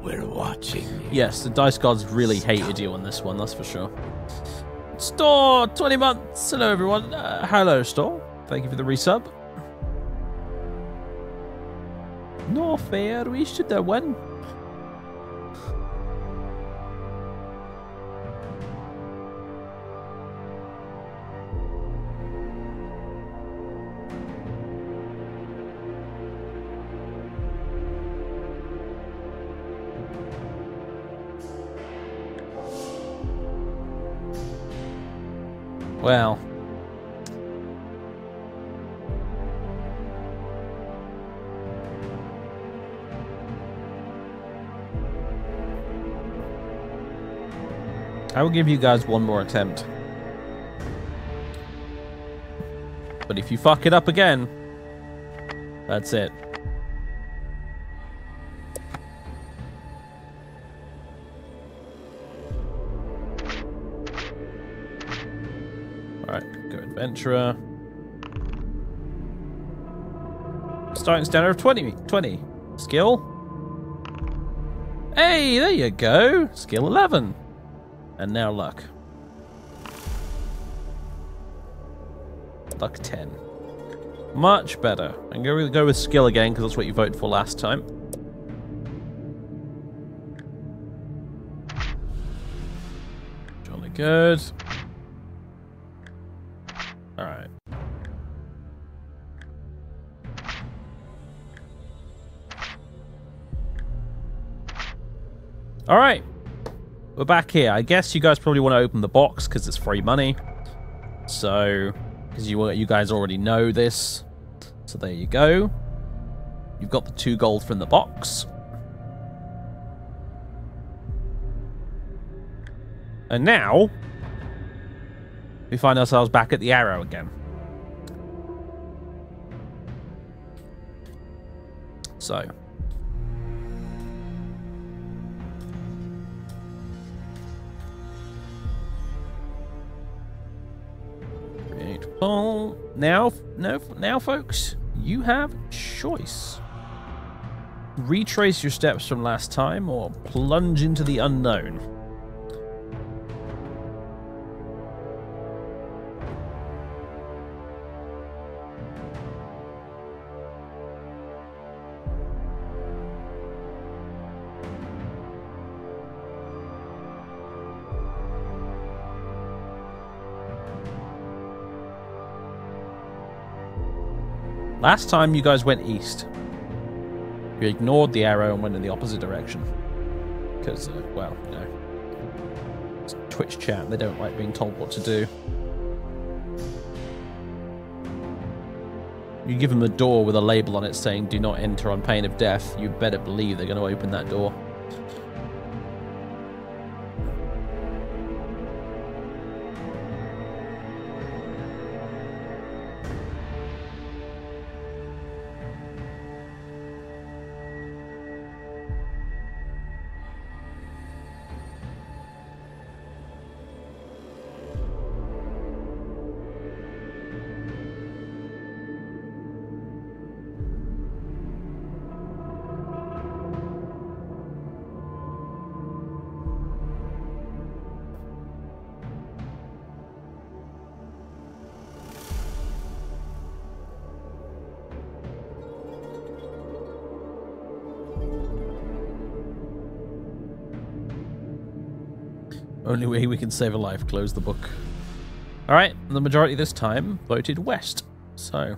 We're watching you.
Yes, the Dice Gods really hated you on this one, that's for sure. Store, 20 months. Hello, everyone. Hello, Store. Thank you for the resub. No fair, we should have won. Well. I will give you guys one more attempt. But if you fuck it up again, that's it. Alright, go Adventurer. Starting standard of 20. Skill. Hey, there you go. Skill 11. And now luck. Luck 10. Much better. I'm going to go with skill again because that's what you voted for last time. Jolly good. Alright. Alright. We're back here. I guess you guys probably want to open the box because it's free money. So, because you guys already know this. So there you go. You've got the 2 gold from the box. And now, we find ourselves back at the arrow again. So. Create poll. Now, folks, you have a choice. Retrace your steps from last time or plunge into the unknown. Last time you guys went east. You ignored the arrow and went in the opposite direction. Because, well, you know, it's Twitch chat. They don't like being told what to do. You give them a door with a label on it saying, "Do not enter on pain of death." You better believe they're going to open that door. Only way we can save a life, close the book. Alright, the majority this time voted west. So.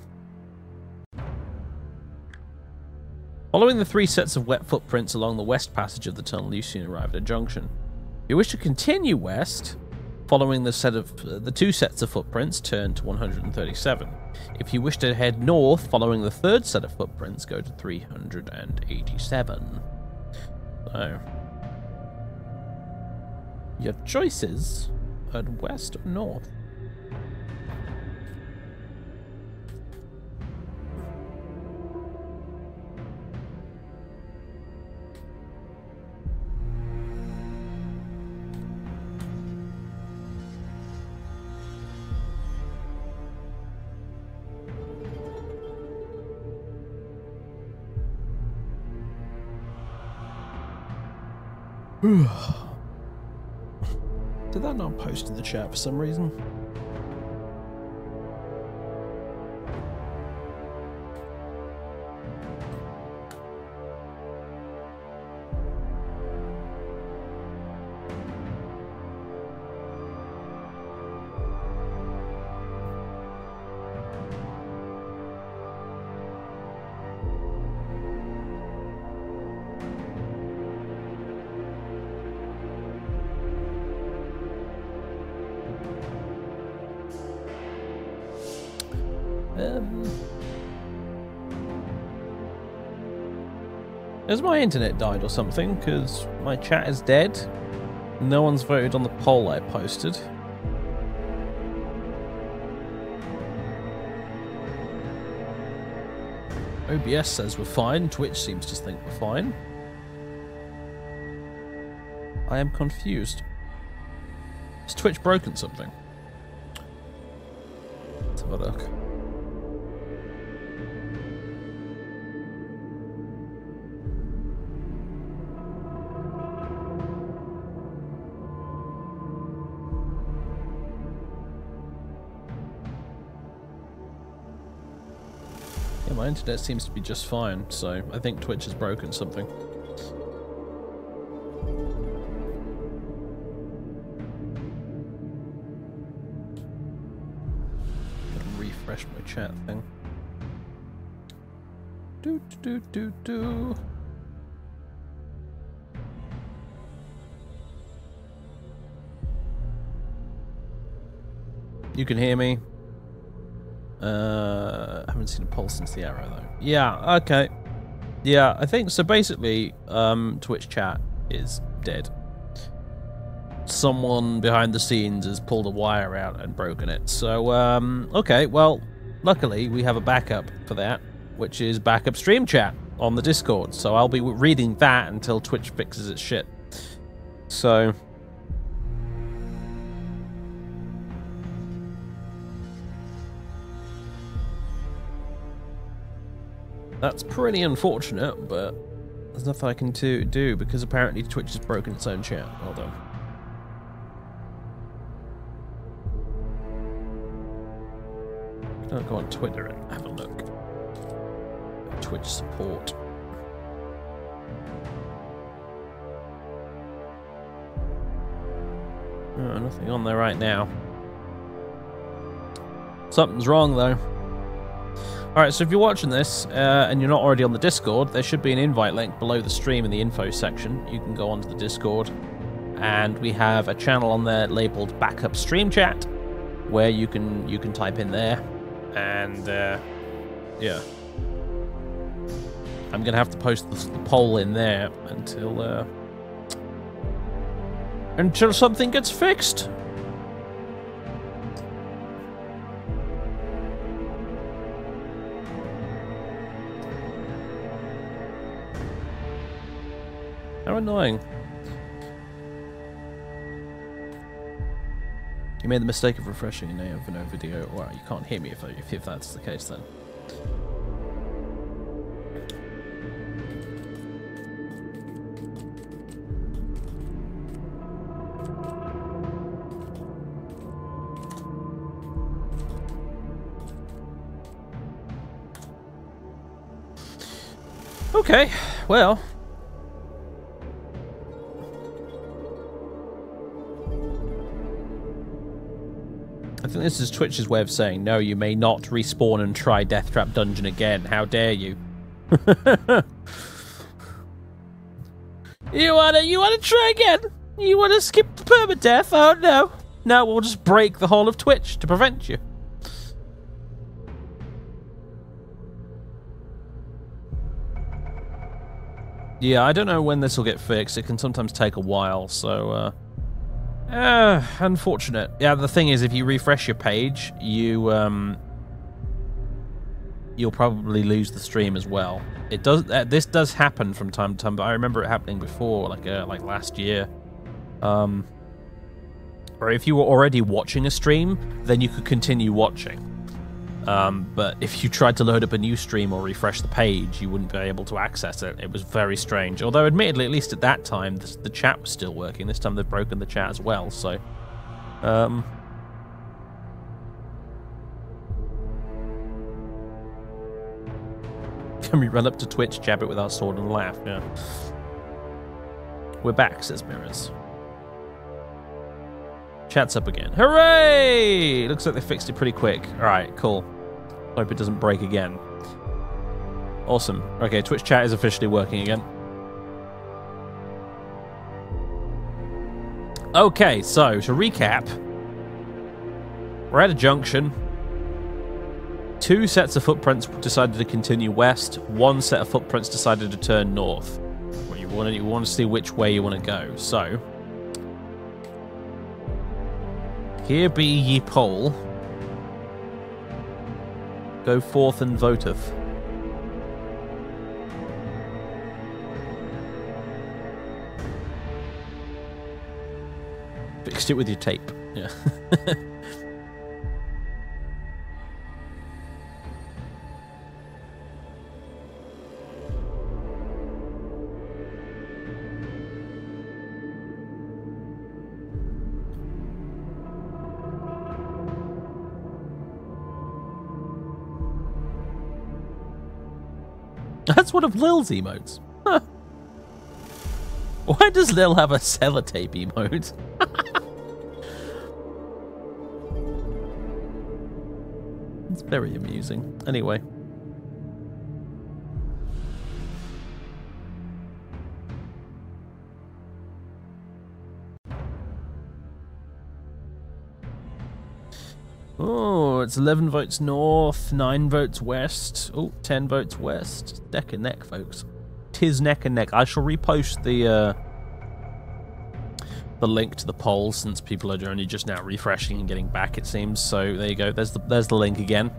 Following the 3 sets of wet footprints along the west passage of the tunnel, you soon arrive at a junction. If you wish to continue west, following the 2 sets of footprints, turn to 137. If you wish to head north, following the 3rd set of footprints, go to 387. So. Your choices are west or north. Did that not post in the chat for some reason? Has my internet died or something? Because my chat is dead. No one's voted on the poll I posted. OBS says we're fine. Twitch seems to think we're fine. I am confused. Has Twitch broken something? Let's have a look. Yeah, my internet seems to be just fine, so I think Twitch has broken something. Refresh my chat thing. Do. You can hear me. I haven't seen a poll since the arrow though. Yeah, okay. Yeah, I think so. Basically, Twitch chat is dead. Someone behind the scenes has pulled a wire out and broken it. So, okay, well, luckily we have a backup for that, which is backup stream chat on the Discord. So I'll be reading that until Twitch fixes its shit. So... that's pretty unfortunate, but there's nothing I can do because apparently Twitch has broken its own chat. Hold on. I'll go on Twitter and have a look. Twitch support. Oh, nothing on there right now. Something's wrong though. Alright, so if you're watching this and you're not already on the Discord, there should be an invite link below the stream in the info section. You can go onto the Discord, and we have a channel on there labeled Backup Stream Chat, where you can type in there, and yeah. I'm gonna have to post the poll in there until something gets fixed. How annoying. You made the mistake of refreshing an AO video. Well, you can't hear me if that's the case then. Okay, well... I think this is Twitch's way of saying, no, you may not respawn and try Deathtrap Dungeon again. How dare you? You wanna try again? You wanna skip the permadeath? Oh no. No, we'll just break the whole of Twitch to prevent you. Yeah, I don't know when this will get fixed. It can sometimes take a while, so unfortunate. Yeah, the thing is, if you refresh your page, you'll probably lose the stream as well. It does. This does happen from time to time, but I remember it happening before, like last year. Or if you were already watching a stream, then you could continue watching. But if you tried to load up a new stream or refresh the page, you wouldn't be able to access it. It was very strange. Although, admittedly, at least at that time, the chat was still working. This time they've broken the chat as well, so... Can we run up to Twitch, jab it with our sword and laugh? Yeah. We're back, says Mirrors. Chat's up again. Hooray! Looks like they fixed it pretty quick. Alright, cool. Hope it doesn't break again. Awesome. Okay, Twitch chat is officially working again. Okay, so to recap, we're at a junction. 2 sets of footprints decided to continue west. 1 set of footprints decided to turn north. Well, you want to see which way you want to go. So, here be ye poll. Go forth and voteth. Fixed it with your tape. Yeah. That's one of Lil's emotes. Huh. Why does Lil have a sellotape emote? It's very amusing. Anyway. Oh, it's 11 votes north, 9 votes west. Oh, 10 votes west. Neck and neck, folks. Tis neck and neck. I shall repost the link to the poll since people are only just now refreshing and getting back, it seems. So there you go. There's the link again.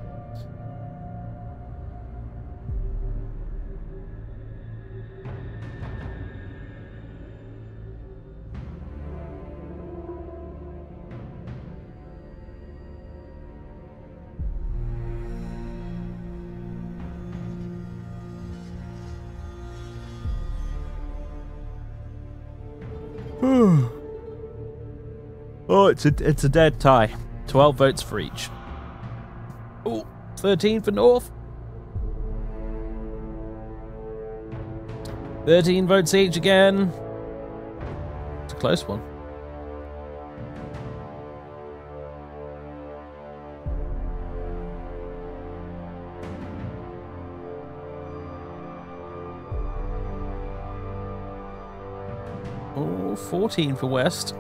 Oh, it's a dead tie. 12 votes for each. Oh, 13 for North. 13 votes each again. It's a close one. Oh, 14 for West.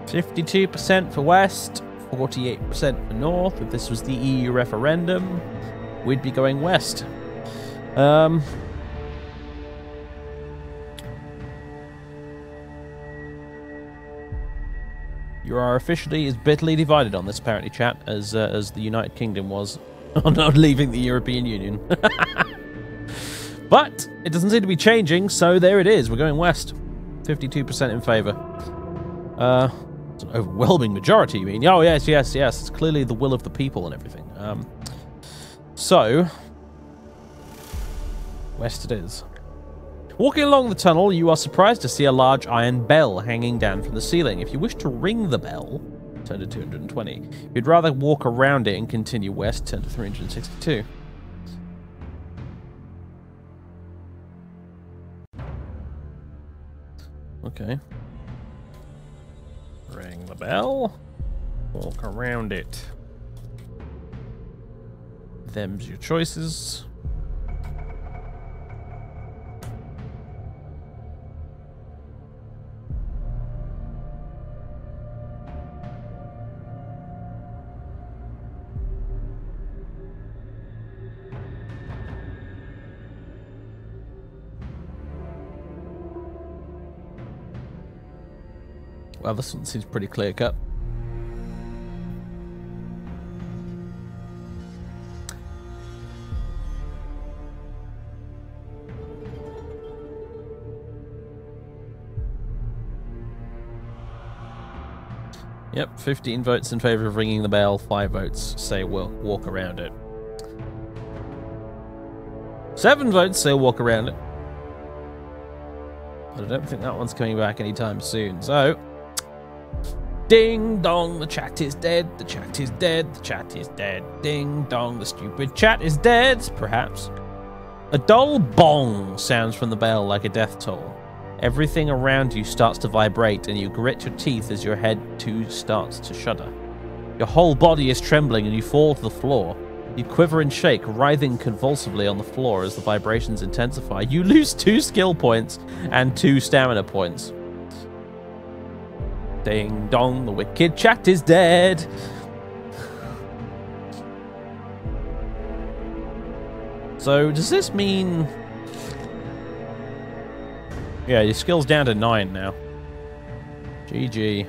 %52 for West, 48% for North. If this was the EU referendum, we'd be going West. You are officially as bitterly divided on this, apparently, chat, as the United Kingdom was on not leaving the European Union. But it doesn't seem to be changing, so there it is. We're going West. 52% in favour. It's an overwhelming majority, you mean? Oh, yes. It's clearly the will of the people and everything. So, West it is. Walking along the tunnel, you are surprised to see a large iron bell hanging down from the ceiling. If you wish to ring the bell, turn to 220. If you'd rather walk around it and continue west, turn to 362. Okay. Ring the bell. Walk around it. Them's your choices. Well, this one seems pretty clear-cut. Yep, 15 votes in favour of ringing the bell, 5 votes say we'll walk around it. 7 votes say walk around it. But I don't think that one's coming back anytime soon, so... Ding dong, the chat is dead, the chat is dead, the chat is dead. Ding dong, the stupid chat is dead, perhaps. A dull bong sounds from the bell like a death toll. Everything around you starts to vibrate and you grit your teeth as your head too starts to shudder. Your whole body is trembling and you fall to the floor. You quiver and shake, writhing convulsively on the floor as the vibrations intensify. You lose 2 skill points and 2 stamina points. Ding dong, the wicked chat is dead. So, does this mean... Yeah, your skill's down to 9 now. GG.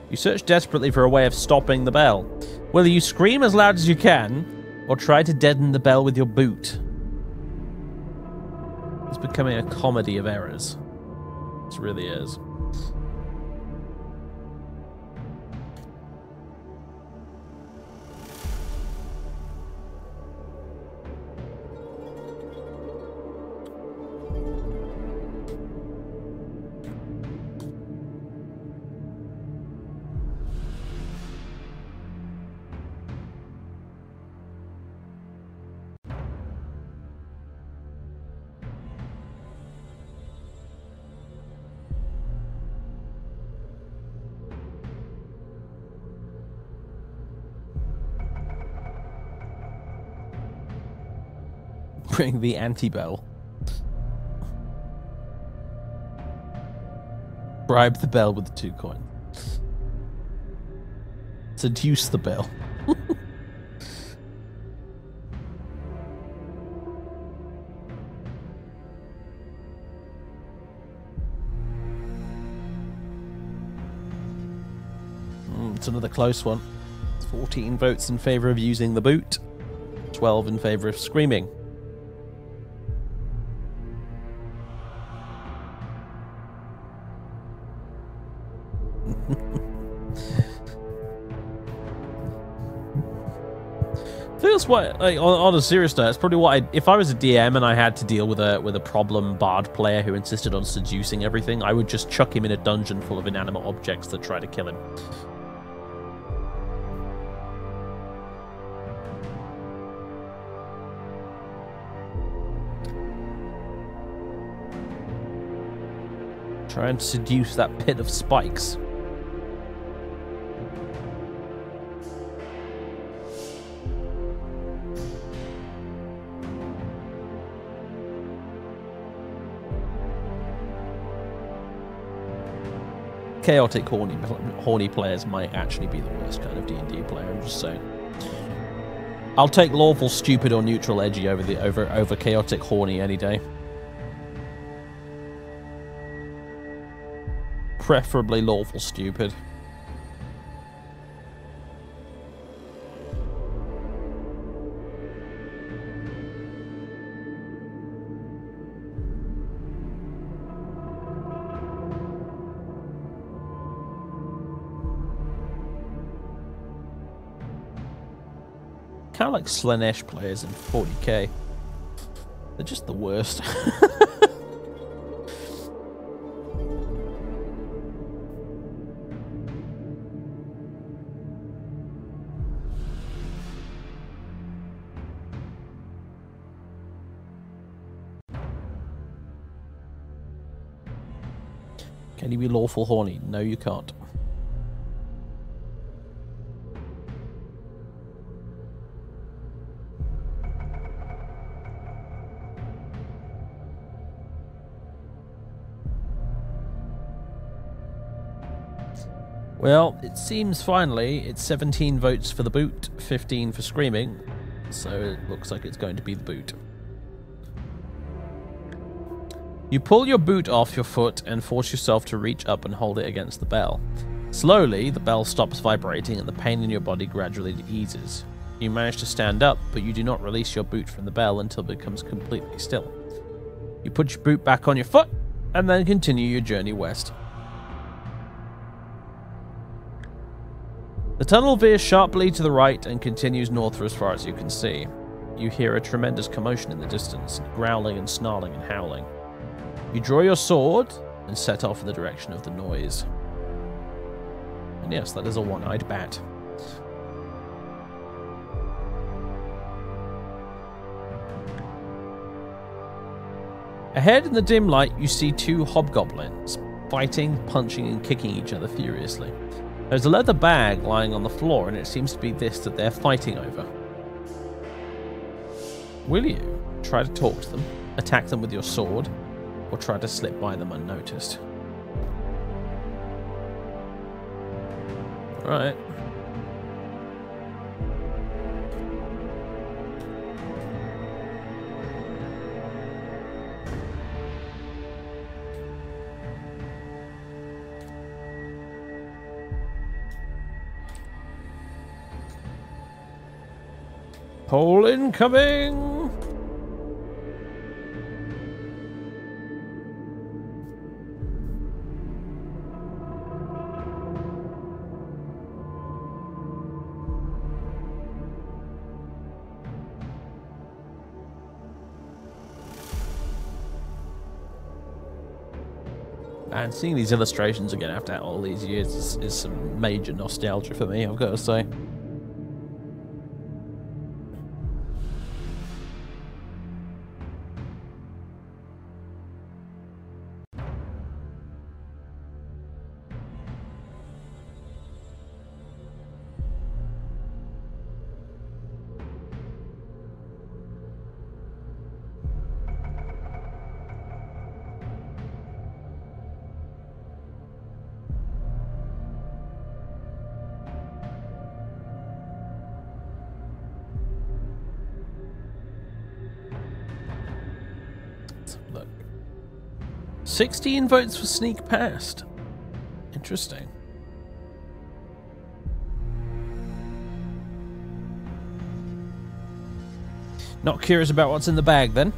You search desperately for a way of stopping the bell. Will you scream as loud as you can, or try to deaden the bell with your boot? It's becoming a comedy of errors. This really is. Bring the anti-bell. Bribe the bell with the 2 coins. Seduce the bell. It's another close one. 14 votes in favour of using the boot. 12 in favour of screaming. Feels what, like, on a serious note, it's probably what if I was a DM and I had to deal with a problem bard player who insisted on seducing everything, I would just chuck him in a dungeon full of inanimate objects that try to kill him. Try and seduce that pit of spikes. Chaotic horny players might actually be the worst kind of D&D player, I'm just saying. I'll take lawful stupid or neutral edgy over chaotic horny any day. Preferably lawful stupid. Kind of like Slanesh players in 40k. They're just the worst. Can you be lawful horny? No, you can't. Well, it seems finally it's 17 votes for the boot, 15 for screaming, so it looks like it's going to be the boot. You pull your boot off your foot and force yourself to reach up and hold it against the bell. Slowly, the bell stops vibrating and the pain in your body gradually eases. You manage to stand up, but you do not release your boot from the bell until it becomes completely still. You put your boot back on your foot and then continue your journey west. The tunnel veers sharply to the right and continues north for as far as you can see. You hear a tremendous commotion in the distance, growling and snarling and howling. You draw your sword and set off in the direction of the noise. And yes, that is a one-eyed bat. Ahead in the dim light, you see 2 hobgoblins, fighting, punching and kicking each other furiously. There's a leather bag lying on the floor, and it seems to be this that they're fighting over. Will you try to talk to them, attack them with your sword, or try to slip by them unnoticed? Alright. Pole incoming! And seeing these illustrations again after all these years is some major nostalgia for me, I've got to say. 16 votes for sneak past. Interesting. Not curious about what's in the bag then.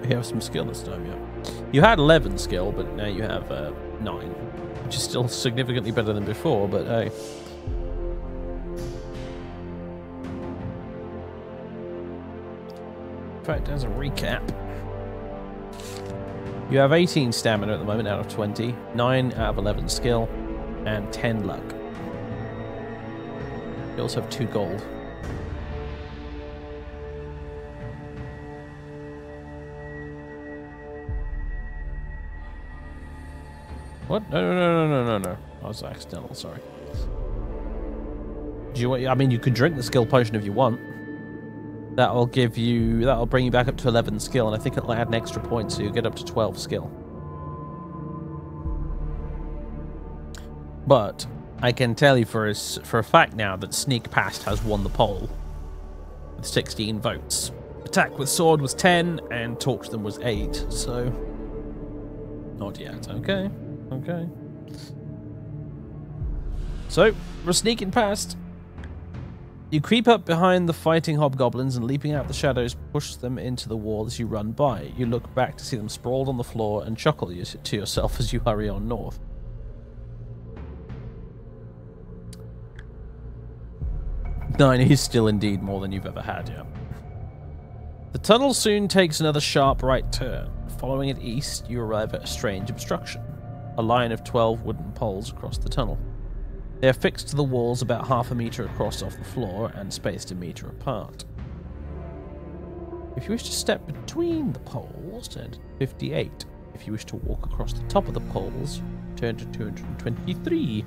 You have some skill this time, yeah. You had 11 skill, but now you have 9, which is still significantly better than before, but hey. In fact, as a recap, you have 18 stamina at the moment out of 20, 9 out of 11 skill, and 10 luck. You also have 2 gold. What? No. I was accidental, sorry. Do you want? I mean, you can drink the skill potion if you want. That'll bring you back up to 11 skill, and I think it'll add an extra point, so you get up to 12 skill. But I can tell you for a fact now that Sneak Past has won the poll with 16 votes. Attack with sword was 10, and Talk to Them was 8. So not yet. Okay. Okay. So, we're sneaking past. You creep up behind the fighting hobgoblins and leaping out the shadows, push them into the wall as you run by. You look back to see them sprawled on the floor and chuckle to yourself as you hurry on north. Nine is still indeed more than you've ever had, yeah. The tunnel soon takes another sharp right turn. Following it east, you arrive at a strange obstruction. A line of 12 wooden poles across the tunnel. They are fixed to the walls about half a meter across off the floor and spaced a meter apart. If you wish to step between the poles, turn to 58. If you wish to walk across the top of the poles, turn to 223.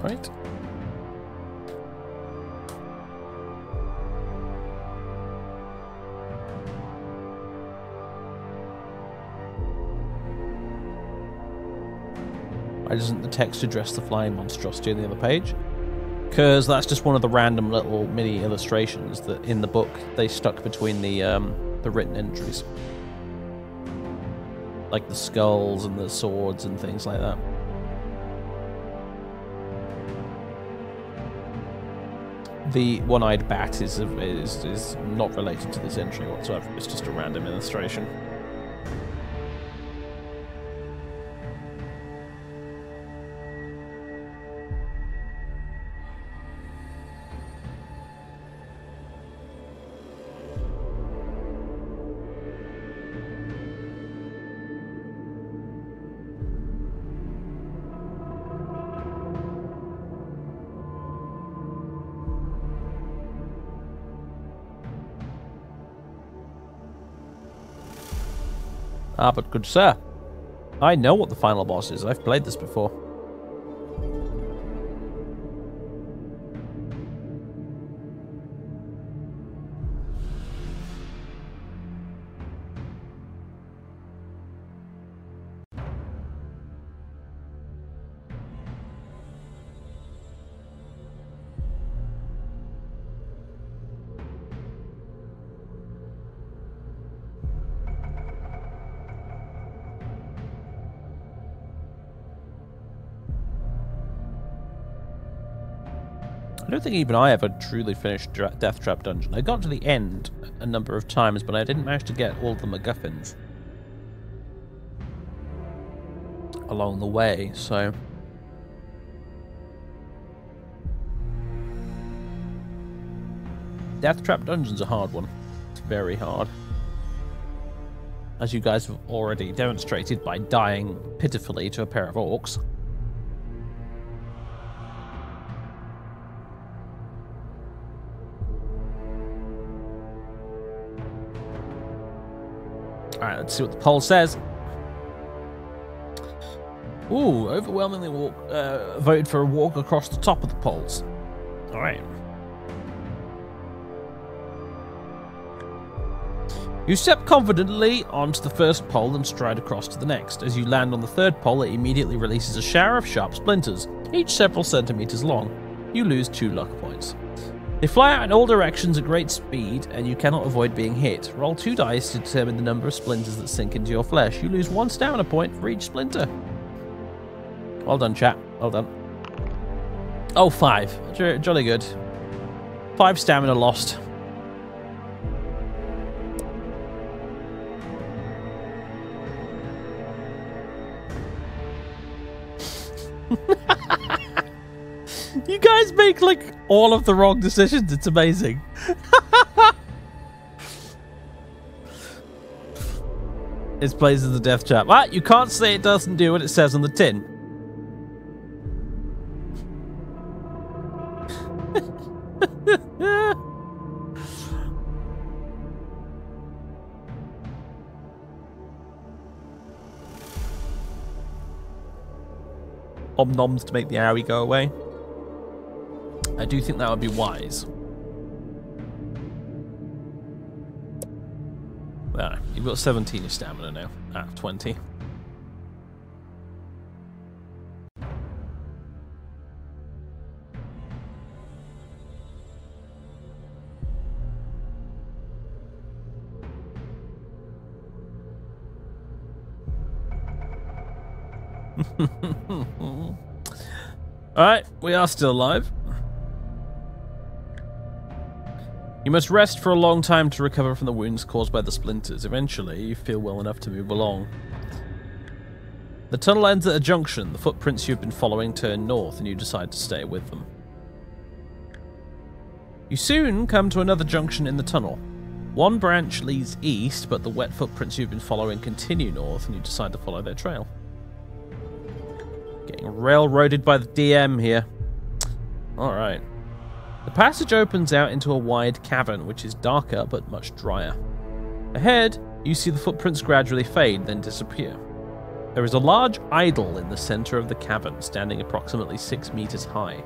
Right. Why doesn't the text address the flying monstrosity on the other page? Because that's just one of the random little mini illustrations that in the book they stuck between the written entries, like the skulls and the swords and things like that. The one-eyed bat is not related to this entry whatsoever. It's just a random illustration. Ah, but good sir, I know what the final boss is. I've played this before. don't think even I ever truly finished Deathtrap Dungeon. I got to the end a number of times, but I didn't manage to get all the MacGuffins along the way, so... Deathtrap Dungeon's a hard one. It's very hard. As you guys have already demonstrated by dying pitifully to a pair of orcs. Alright, let's see what the poll says. Ooh, overwhelmingly voted for a walk across the top of the polls. Alright. You step confidently onto the first pole and stride across to the next. As you land on the third pole, it immediately releases a shower of sharp splinters, each several centimeters long. You lose 2 luck points. They fly out in all directions at great speed, and you cannot avoid being hit. Roll 2 dice to determine the number of splinters that sink into your flesh. You lose 1 stamina point for each splinter. Well done, chat. Well done. Oh, 5. Jolly good. 5 stamina lost. You guys make, like, all of the wrong decisions. It's amazing. It plays as the death trap. Ah, you can't say it doesn't do what it says on the tin. Om-noms to make the AoE go away. I do think that would be wise. Ah, you've got 17 stamina now, out of 20. Alright, we are still alive. You must rest for a long time to recover from the wounds caused by the splinters. Eventually, you feel well enough to move along. The tunnel ends at a junction. The footprints you've been following turn north, and you decide to stay with them. You soon come to another junction in the tunnel. One branch leads east, but the wet footprints you've been following continue north, and you decide to follow their trail. Getting railroaded by the DM here. Alright. The passage opens out into a wide cavern, which is darker but much drier. Ahead, you see the footprints gradually fade, then disappear. There is a large idol in the center of the cavern, standing approximately 6 meters high.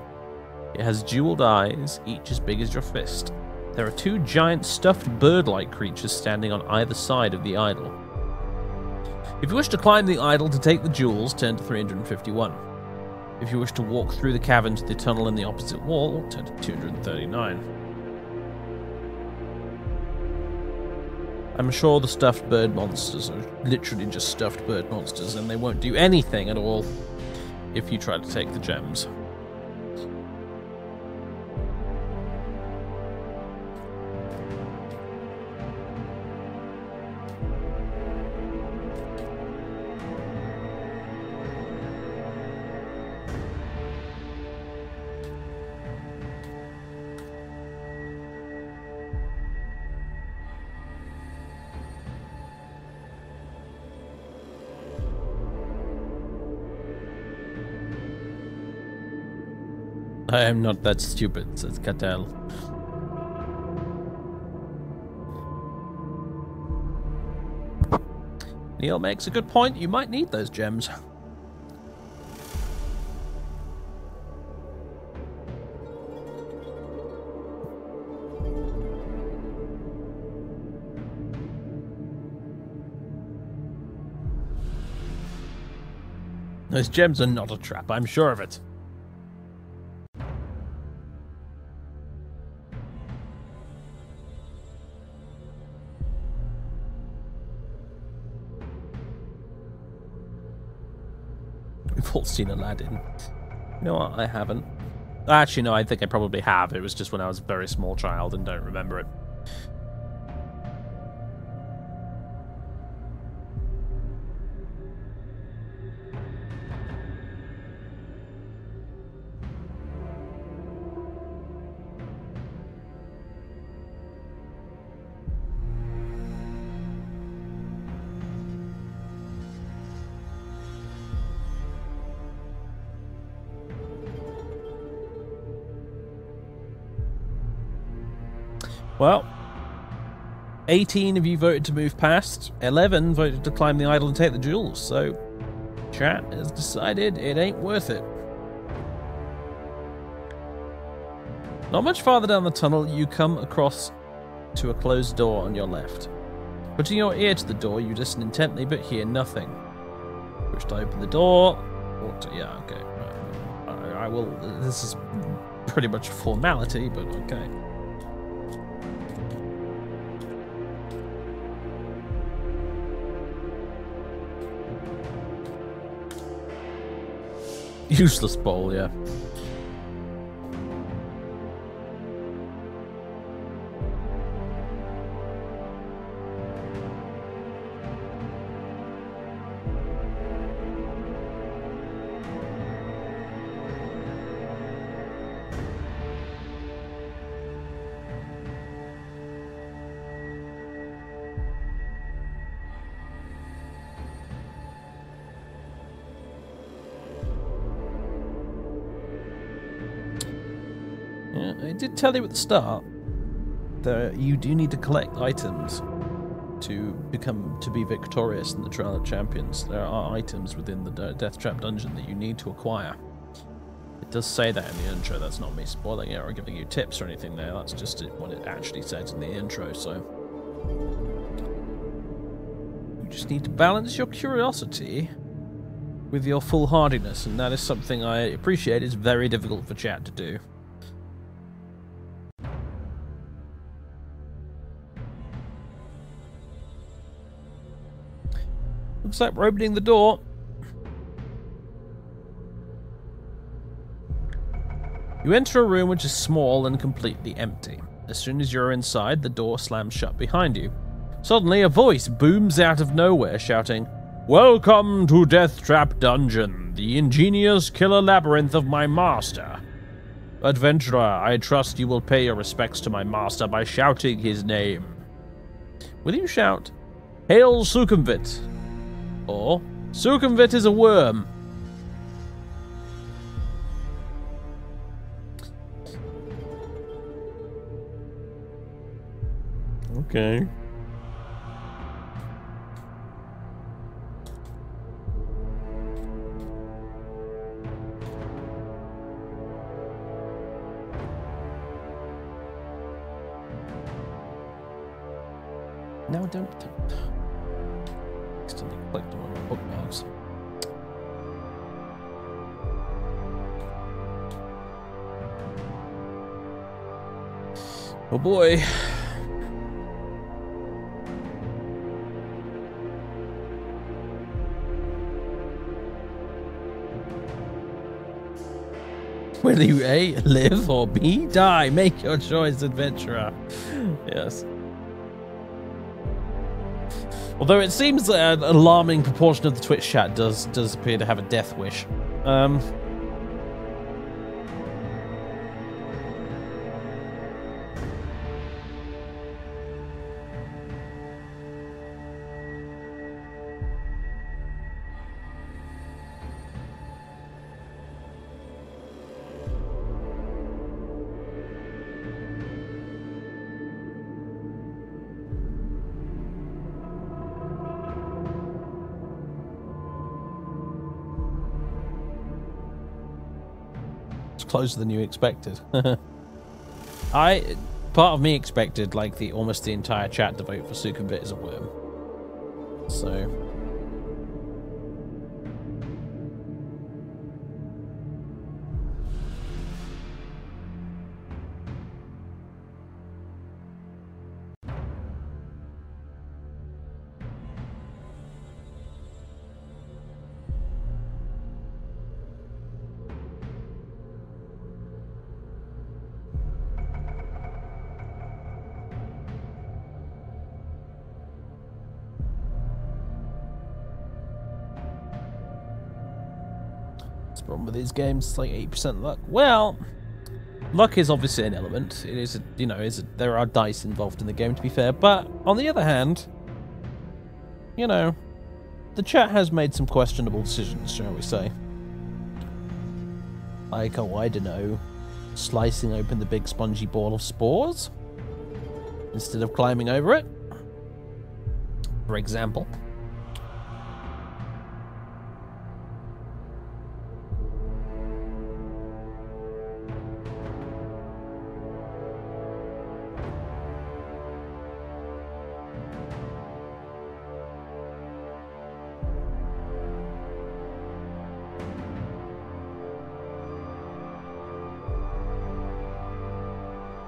It has jeweled eyes, each as big as your fist. There are 2 giant stuffed bird-like creatures standing on either side of the idol. If you wish to climb the idol to take the jewels, turn to 351. If you wish to walk through the cavern to the tunnel in the opposite wall, turn to 239. I'm sure the stuffed bird monsters are literally just stuffed bird monsters, and they won't do anything at all if you try to take the gems. I am not that stupid, says Cattell. Neil makes a good point. You might need those gems. Those gems are not a trap, I'm sure of it. We've all seen Aladdin. You know what? I haven't. Actually, no, I think I probably have. It was just when I was a very small child and don't remember it. Well, 18 of you voted to move past, 11 voted to climb the idol and take the jewels, so chat has decided it ain't worth it. Not much farther down the tunnel, you come across to a closed door on your left. Putting your ear to the door, you listen intently but hear nothing. Push to open the door. Yeah, okay. I will. This is pretty much a formality, but okay. Useless bowl, yeah. I did tell you at the start that you do need to collect items to be victorious in the Trial of Champions. There are items within the Deathtrap Dungeon that you need to acquire. It does say that in the intro. That's not me spoiling it or giving you tips or anything there. That's just what it actually says in the intro. So you just need to balance your curiosity with your foolhardiness, and that is something I appreciate. It's very difficult for chat to do. Looks like we're opening the door. You enter a room which is small and completely empty. As soon as you're inside, the door slams shut behind you. Suddenly, a voice booms out of nowhere, shouting, "Welcome to Deathtrap Dungeon, the ingenious killer labyrinth of my master. Adventurer, I trust you will pay your respects to my master by shouting his name. Will you shout, 'Hail Sukhumvit'? Or, 'Sukhumvit is a worm'?" Okay. No, don't. Still need to collect them on my bookmarks. Oh boy. Will you A, live, or B, die? Make your choice, adventurer. Yes. Although it seems that an alarming proportion of the Twitch chat does appear to have a death wish. Closer than you expected. Part of me expected like almost the entire chat to vote for Sukhumvit as a worm. So problem with these games. It's like 80% luck. Well, luck is obviously an element. It is, there are dice involved in the game, to be fair. But on the other hand, the chat has made some questionable decisions, shall we say? Like, oh, I don't know, slicing open the big spongy ball of spores instead of climbing over it, for example.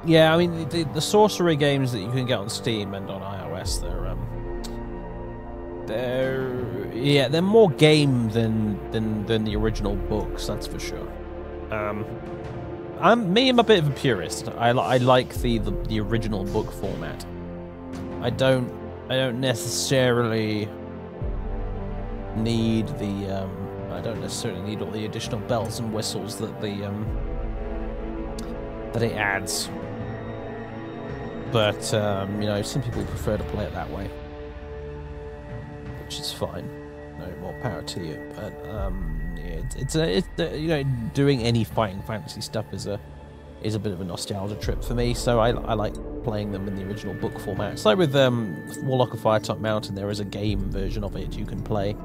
Yeah, I mean, the sorcery games that you can get on Steam and on iOS, they're more game than the original books, that's for sure. I'm a bit of a purist. I like the original book format. I don't necessarily need I don't necessarily need all the additional bells and whistles that that it adds. But, some people prefer to play it that way. Which is fine. No, more power to you. But, doing any fighting fantasy stuff is a bit of a nostalgia trip for me, so I like playing them in the original book format. It's like with Warlock of Firetop Mountain, there is a game version of it you can play.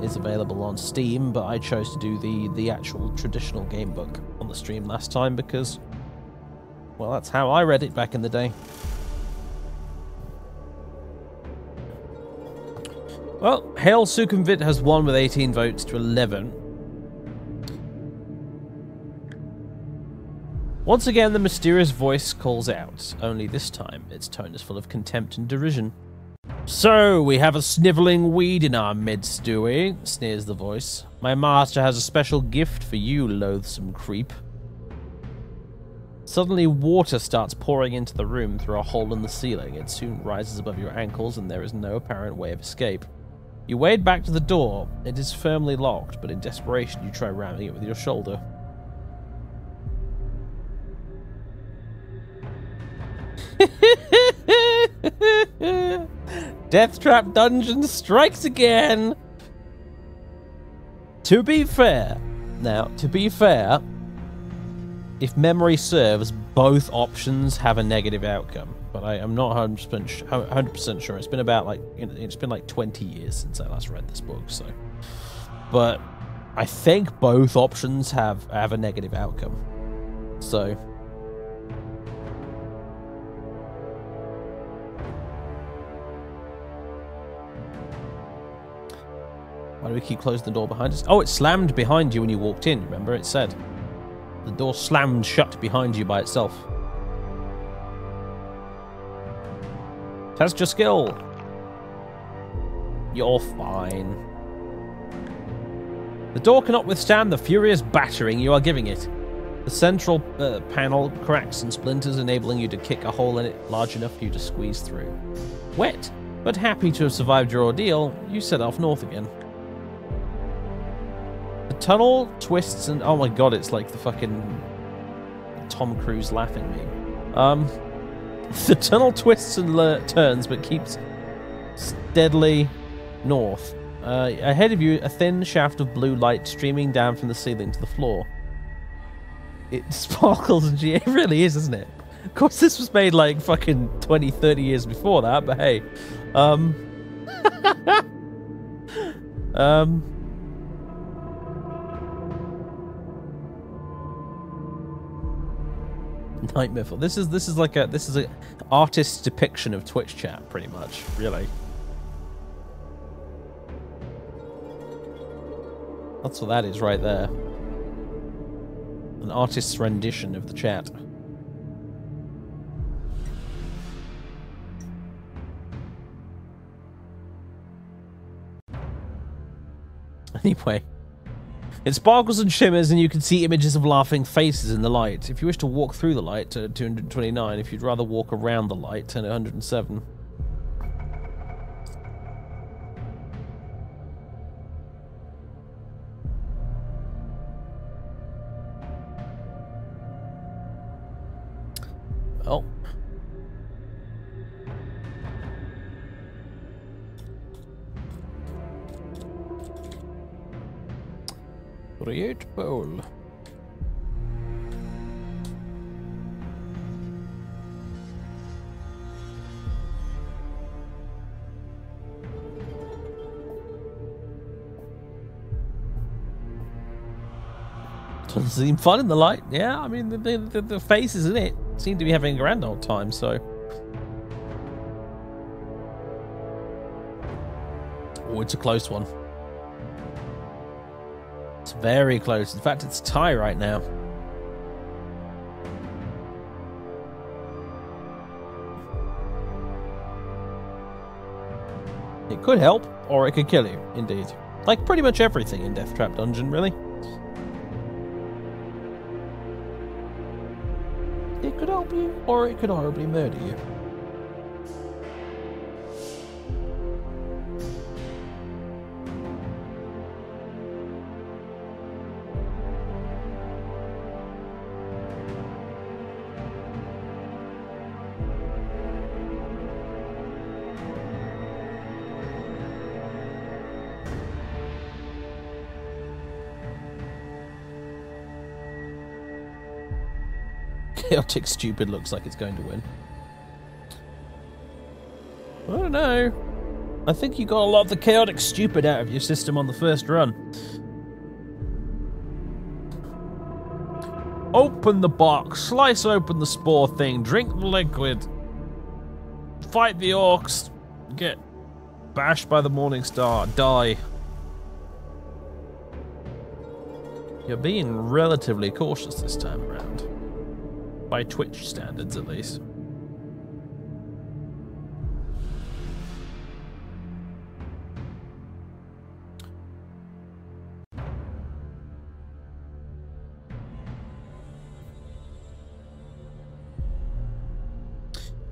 Is available on Steam, but I chose to do the actual traditional Gamebook on the stream last time because, well, that's how I read it back in the day. Well, Hail Sukhumvit has won with 18 votes to 11. Once again, the mysterious voice calls out, only this time its tone is full of contempt and derision. So, we have a snivelling weed in our midst, do we? Sneers the voice. My master has a special gift for you, loathsome creep. Suddenly, water starts pouring into the room through a hole in the ceiling. It soon rises above your ankles, and there is no apparent way of escape. You wade back to the door. It is firmly locked, but in desperation, you try ramming it with your shoulder. Deathtrap Dungeon strikes again! To be fair, if memory serves, both options have a negative outcome. But I am not 100% sure. It's been about it's been like 20 years since I last read this book, so. But I think both options have a negative outcome. So. Why do we keep closing the door behind us? Oh, it slammed behind you when you walked in, remember? It said. The door slammed shut behind you by itself. Test your skill. You're fine. The door cannot withstand the furious battering you are giving it. The central panel cracks and splinters, enabling you to kick a hole in it large enough for you to squeeze through. Wet, but happy to have survived your ordeal, you set off north again. The tunnel twists and... oh my god, it's like the fucking Tom Cruise laughing meme. The tunnel twists and turns, but keeps steadily north. Ahead of you, a thin shaft of blue light streaming down from the ceiling to the floor. It sparkles and it really is, isn't it? Of course, this was made like fucking 20, 30 years before that, but hey. Nightmare. This is a artist's depiction of Twitch chat, pretty much, really. That's what that is right there. An artist's rendition of the chat. Anyway. It sparkles and shimmers, and you can see images of laughing faces in the light. If you wish to walk through the light, turn 229. If you'd rather walk around the light, turn 107. Create poll. Doesn't seem fun in the light. Yeah, I mean, the faces in it seem to be having a grand old time, so. Oh, it's a close one. It's very close. In fact, it's a tie right now. It could help, or it could kill you, indeed. Like pretty much everything in Deathtrap Dungeon, really. It could help you, or it could horribly murder you. Chaotic Stupid looks like it's going to win. I don't know. I think you got a lot of the Chaotic Stupid out of your system on the first run. Open the box, slice open the spore thing, drink the liquid, fight the orcs, get bashed by the morning star, die. You're being relatively cautious this time around. By Twitch standards, at least.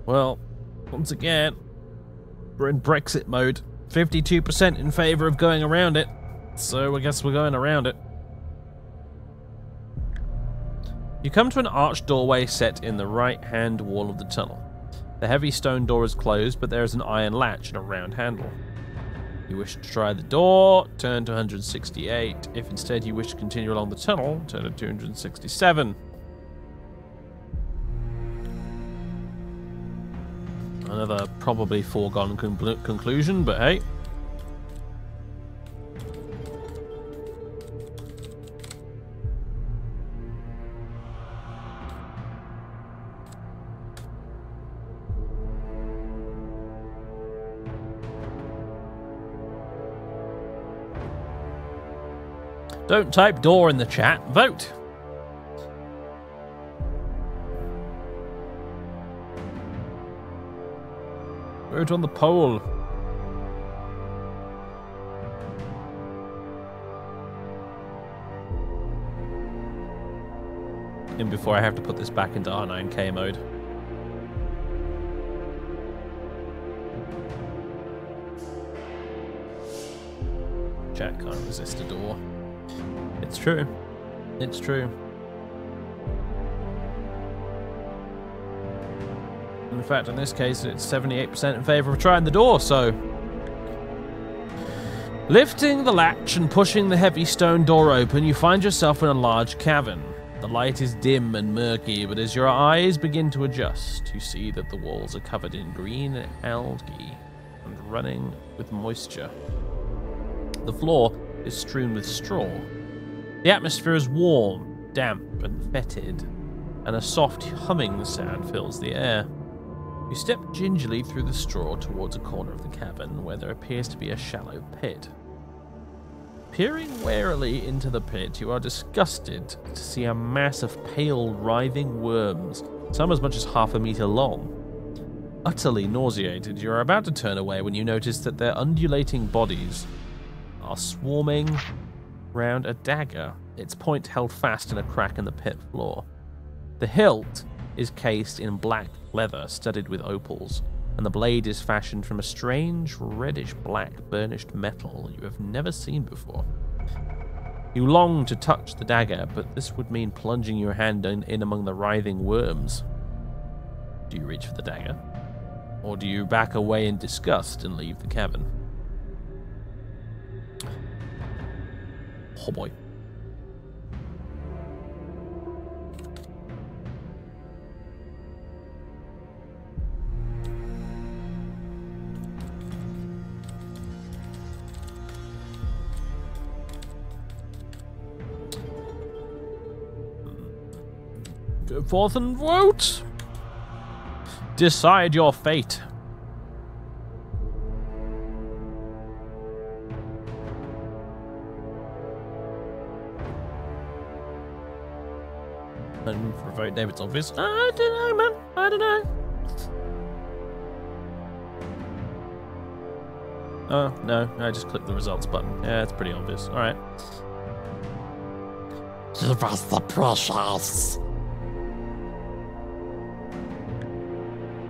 Well, once again, we're in Brexit mode. 52% in favour of going around it, so I guess we're going around it. You come to an arched doorway set in the right-hand wall of the tunnel. The heavy stone door is closed, but there is an iron latch and a round handle. You wish to try the door, turn to 168. If instead you wish to continue along the tunnel, turn to 267. Another probably foregone conclusion, but hey. Don't type door in the chat. Vote. Vote on the poll. And before I have to put this back into R9K mode. Chat can't resist a door. It's true. It's true. In fact, in this case, it's 78% in favour of trying the door, so... Lifting the latch and pushing the heavy stone door open, you find yourself in a large cavern. The light is dim and murky, but as your eyes begin to adjust, you see that the walls are covered in green algae and running with moisture. The floor is strewn with straw. The atmosphere is warm, damp, and fetid, and a soft humming sound fills the air. You step gingerly through the straw towards a corner of the cavern where there appears to be a shallow pit. Peering warily into the pit, you are disgusted to see a mass of pale, writhing worms, some as much as half a meter long. Utterly nauseated, you are about to turn away when you notice that their undulating bodies are swarming round a dagger, its point held fast in a crack in the pit floor. The hilt is cased in black leather studded with opals, and the blade is fashioned from a strange reddish-black burnished metal you have never seen before. You long to touch the dagger, but this would mean plunging your hand in among the writhing worms. Do you reach for the dagger? Or do you back away in disgust and leave the cavern? Oh boy. Go forth and vote! Decide your fate. And for a vote, David's obvious. I don't know, man. I don't know. Oh, no. I just clicked the results button. Yeah, it's pretty obvious. Alright.
Give us the precious.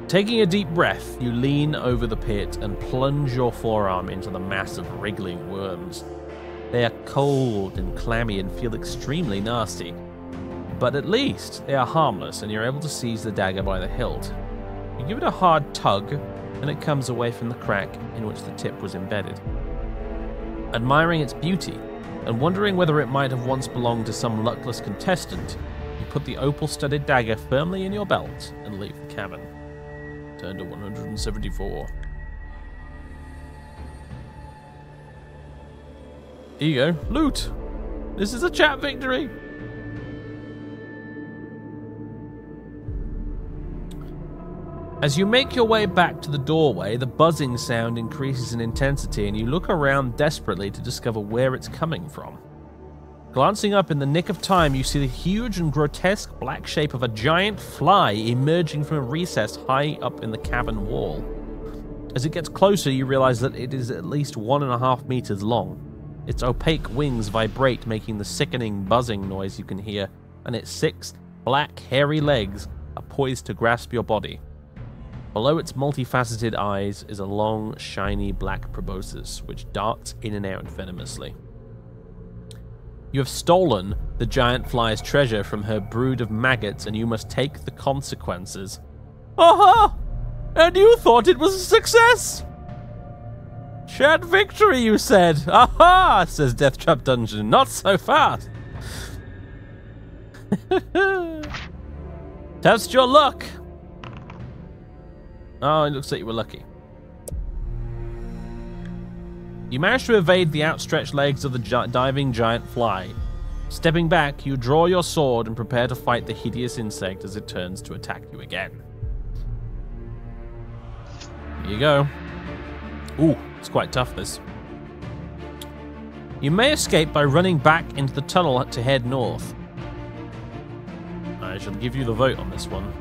Taking a deep breath, you lean over the pit and plunge your forearm into the mass of wriggling worms. They are cold and clammy and feel extremely nasty. But at least they are harmless and you're able to seize the dagger by the hilt. You give it a hard tug and it comes away from the crack in which the tip was embedded. Admiring its beauty and wondering whether it might have once belonged to some luckless contestant, you put the opal-studded dagger firmly in your belt and leave the cavern. Turn to 174. Here you go. Loot! This is a chat victory! As you make your way back to the doorway, the buzzing sound increases in intensity and you look around desperately to discover where it's coming from. Glancing up in the nick of time, you see the huge and grotesque black shape of a giant fly emerging from a recess high up in the cavern wall. As it gets closer, you realize that it is at least 1.5 meters long. Its opaque wings vibrate, making the sickening buzzing noise you can hear, and its 6 black, hairy legs are poised to grasp your body. Below its multifaceted eyes is a long, shiny black proboscis, which darts in and out venomously. You have stolen the giant fly's treasure from her brood of maggots, and you must take the consequences. Aha! And you thought it was a success! Chat victory, you said! Aha! Says Deathtrap Dungeon. Not so fast! Test your luck! Oh, it looks like you were lucky. You manage to evade the outstretched legs of the diving giant fly. Stepping back, you draw your sword and prepare to fight the hideous insect as it turns to attack you again. Here you go. Ooh, it's quite tough, this. You may escape by running back into the tunnel to head north. I shall give you the vote on this one.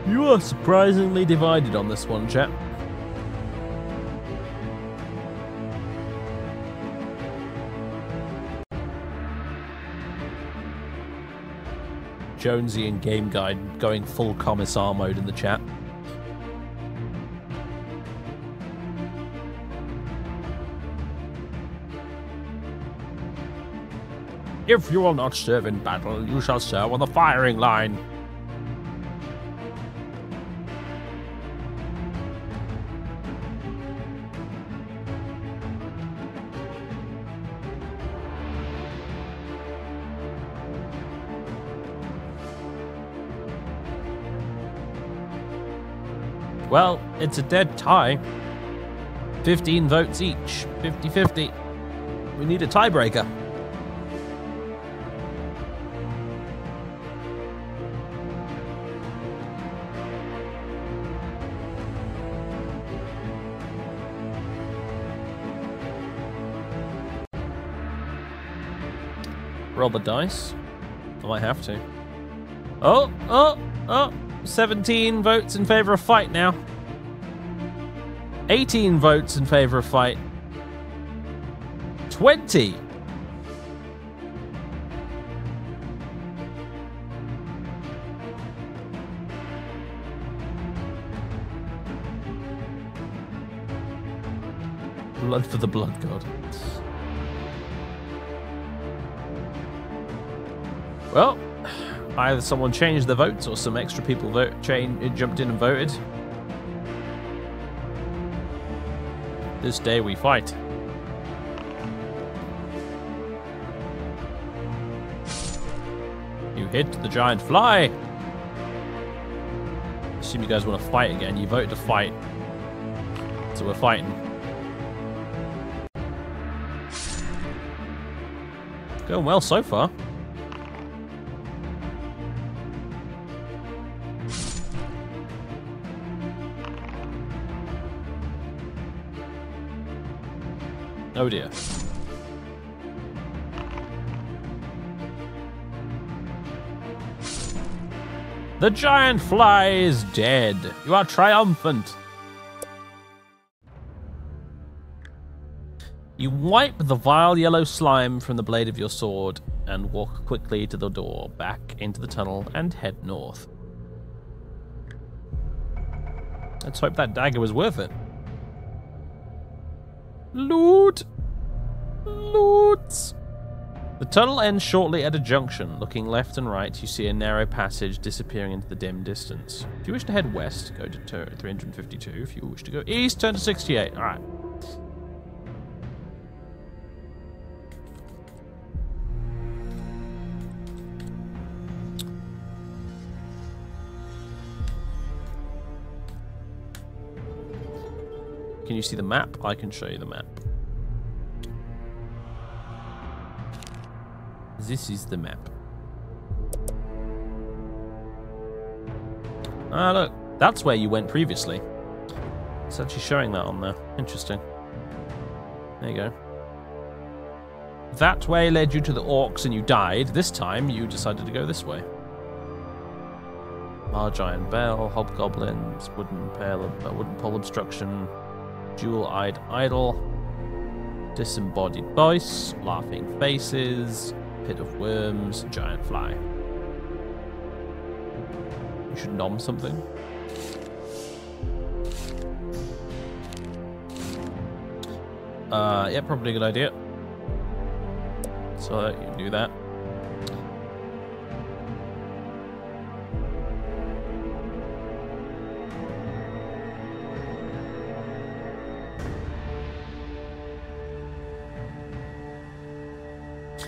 You are surprisingly divided on this one, chap. Jonesy and Game Guide going full commissar mode in the chat. If you will not serve in battle, you shall serve on the firing line. Well, it's a dead tie. 15 votes each. 50-50. We need a tiebreaker. Roll the dice. I might have to. Oh! 17 votes in favor of fight now. 18 votes in favor of fight. 20. Blood for the blood god. Well, either someone changed their votes or some extra people jumped in and voted. This day we fight. You hit the giant fly. Assume you guys want to fight again. You voted to fight. So we're fighting. Going well so far. Oh dear. The giant fly is dead. You are triumphant. You wipe the vile yellow slime from the blade of your sword and walk quickly to the door, back into the tunnel, and head north. Let's hope that dagger was worth it. Loot! Loot! The tunnel ends shortly at a junction. Looking left and right, you see a narrow passage disappearing into the dim distance. If you wish to head west, go to 352. If you wish to go east, turn to 68. Alright. Can you see the map? I can show you the map. This is the map. Ah, look. That's where you went previously. It's actually showing that on there. Interesting. There you go. That way led you to the orcs and you died. This time you decided to go this way. Giant bell, hobgoblins, wooden pole obstruction, jewel-eyed idol, disembodied voice, laughing faces, pit of worms, giant fly. You should nom something. Yeah, probably a good idea. So you can do that.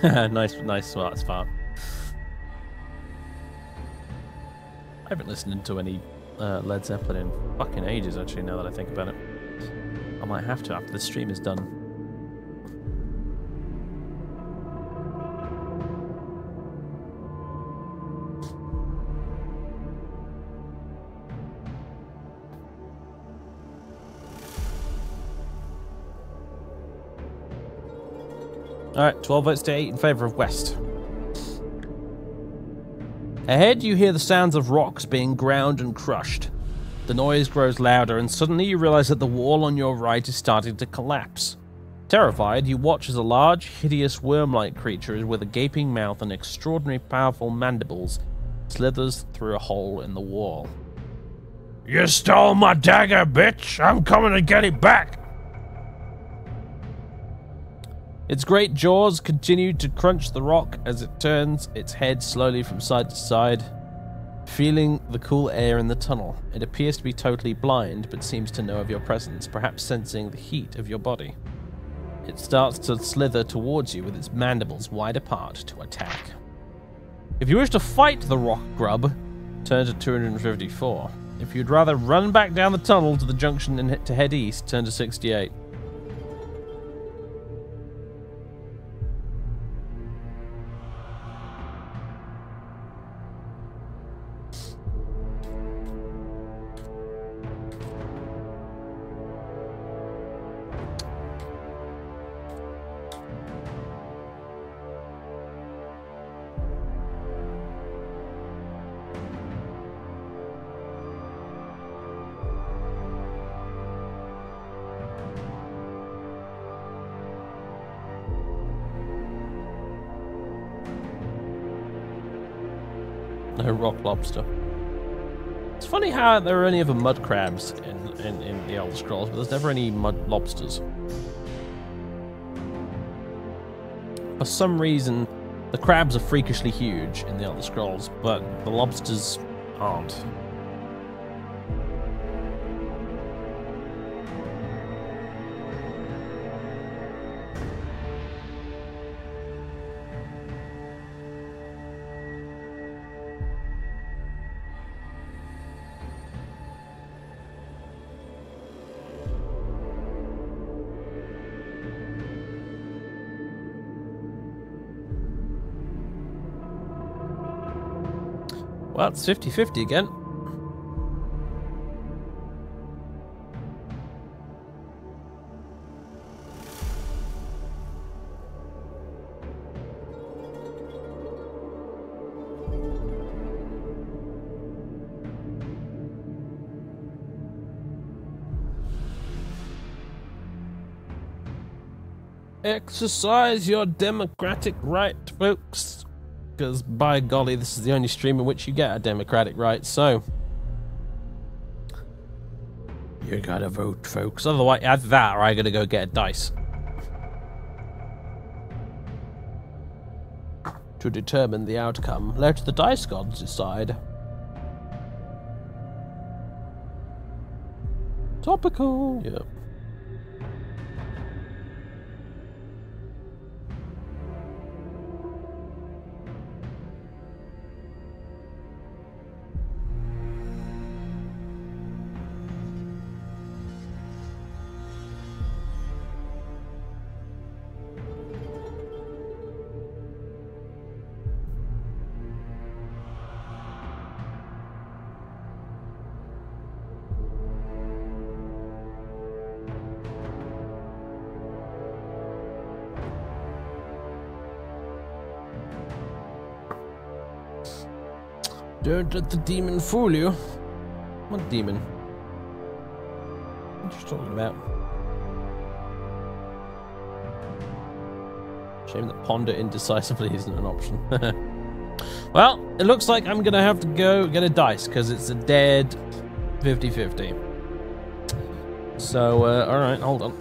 nice smart spot. I haven't listened to any Led Zeppelin in fucking ages, actually, now that I think about it. I might have to after the stream is done. Alright, 12 votes to 8 in favour of West. Ahead, you hear the sounds of rocks being ground and crushed. The noise grows louder, and suddenly you realize that the wall on your right is starting to collapse. Terrified, you watch as a large, hideous worm-like creature with a gaping mouth and extraordinary powerful mandibles slithers through a hole in the wall. You stole my dagger, bitch! I'm coming to get it back! Its great jaws continue to crunch the rock as it turns its head slowly from side to side, feeling the cool air in the tunnel. It appears to be totally blind, but seems to know of your presence, perhaps sensing the heat of your body. It starts to slither towards you with its mandibles wide apart to attack. If you wish to fight the rock grub, turn to 254. If you'd rather run back down the tunnel to the junction and to head east, turn to 68. No rock lobster. It's funny how there are only ever mud crabs in the Elder Scrolls, but there's never any mud lobsters. For some reason, the crabs are freakishly huge in the Elder Scrolls, but the lobsters aren't. Well, it's 50-50 again. Exercise your democratic right, folks. Because, by golly, this is the only stream in which you get a democratic right, so... you gotta vote, folks. Otherwise, either that or I gotta go get a dice. To determine the outcome, let the dice gods decide. Topical! Yeah. Don't let the demon fool you. What demon? What are you talking about? Shame that ponder indecisively isn't an option. Well, it looks like I'm gonna have to go get a dice because it's a dead 50-50. So, alright, hold on.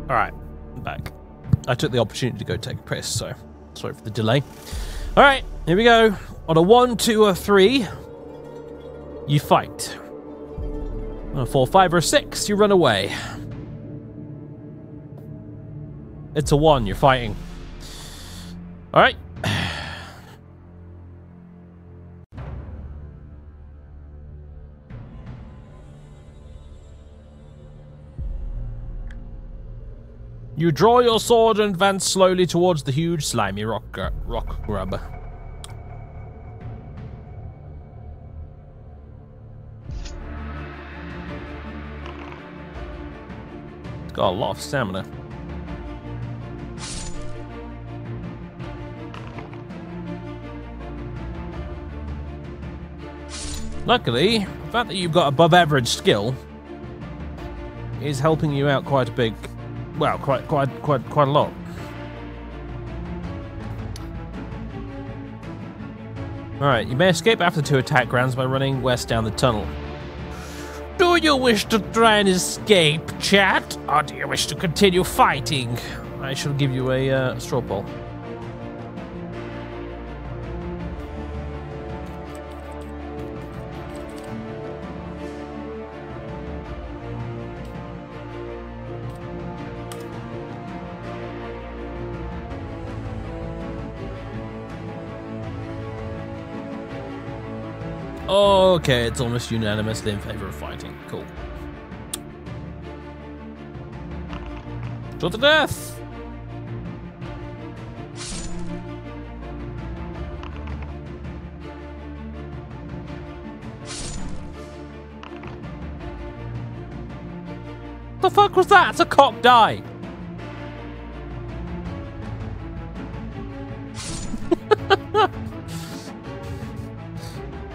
Alright, I'm back. I took the opportunity to go take a piss, so sorry for the delay. Alright, here we go. On a 1, 2, or 3, you fight. On a 4, 5, or 6, you run away. It's a 1, you're fighting. Alright. You draw your sword and advance slowly towards the huge slimy rock grub. It's got a lot of stamina. Luckily, the fact that you've got above average skill is helping you out quite a big. Well, quite a lot. Alright, you may escape after 2 attack rounds by running west down the tunnel. Do you wish to try and escape, chat? Or do you wish to continue fighting? I shall give you a straw poll. Okay, it's almost unanimously in favor of fighting. Cool. To the death! The fuck was that? It's a cocked die!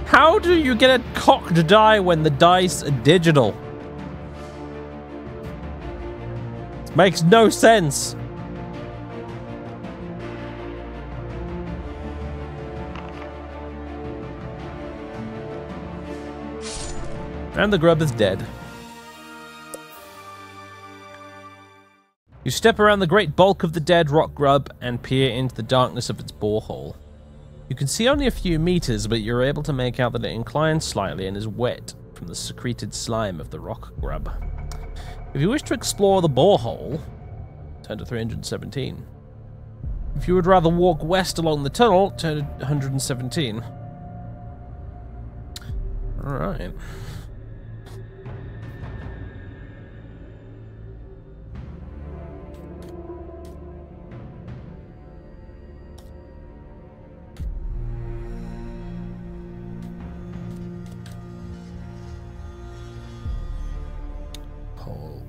How do you get a cocked die when the dice are digital? It makes no sense. And the grub is dead. You step around the great bulk of the dead rock grub and peer into the darkness of its borehole. You can see only a few meters, but you're able to make out that it inclines slightly and is wet from the secreted slime of the rock grub. If you wish to explore the borehole, turn to 317. If you would rather walk west along the tunnel, turn to 117. Alright.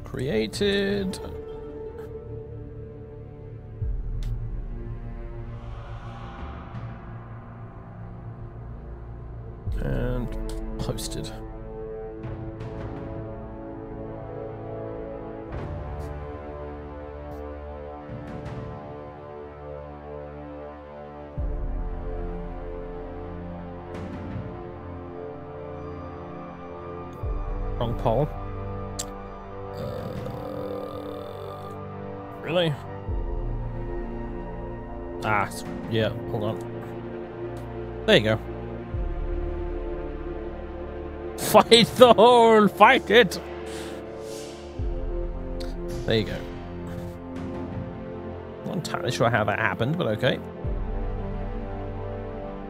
Created. And posted. Wrong poll. Really? Ah, yeah, hold on. There you go. Fight the hole! Fight it! There you go. Not entirely sure how that happened, but okay.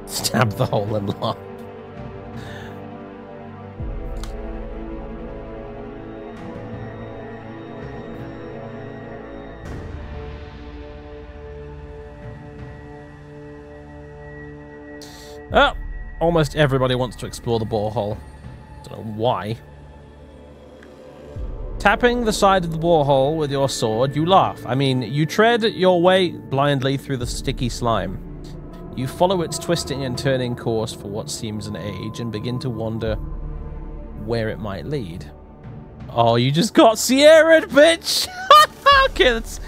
Stab the hole and laugh. Oh, almost everybody wants to explore the borehole. Don't know why. Tapping the side of the borehole with your sword, you laugh. I mean, you tread your way blindly through the sticky slime. You follow its twisting and turning course for what seems an age and begin to wonder where it might lead. Oh, you just got Sierra'd, bitch! Okay, that's...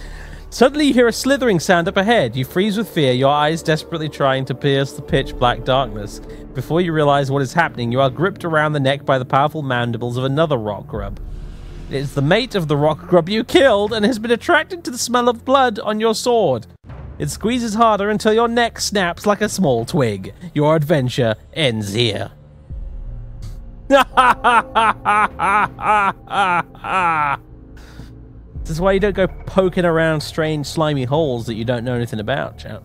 Suddenly you hear a slithering sound up ahead. You freeze with fear, your eyes desperately trying to pierce the pitch black darkness. Before you realize what is happening, you are gripped around the neck by the powerful mandibles of another rock grub. It's the mate of the rock grub you killed and has been attracted to the smell of blood on your sword. It squeezes harder until your neck snaps like a small twig. Your adventure ends here. This is why you don't go poking around strange slimy holes that you don't know anything about, chat.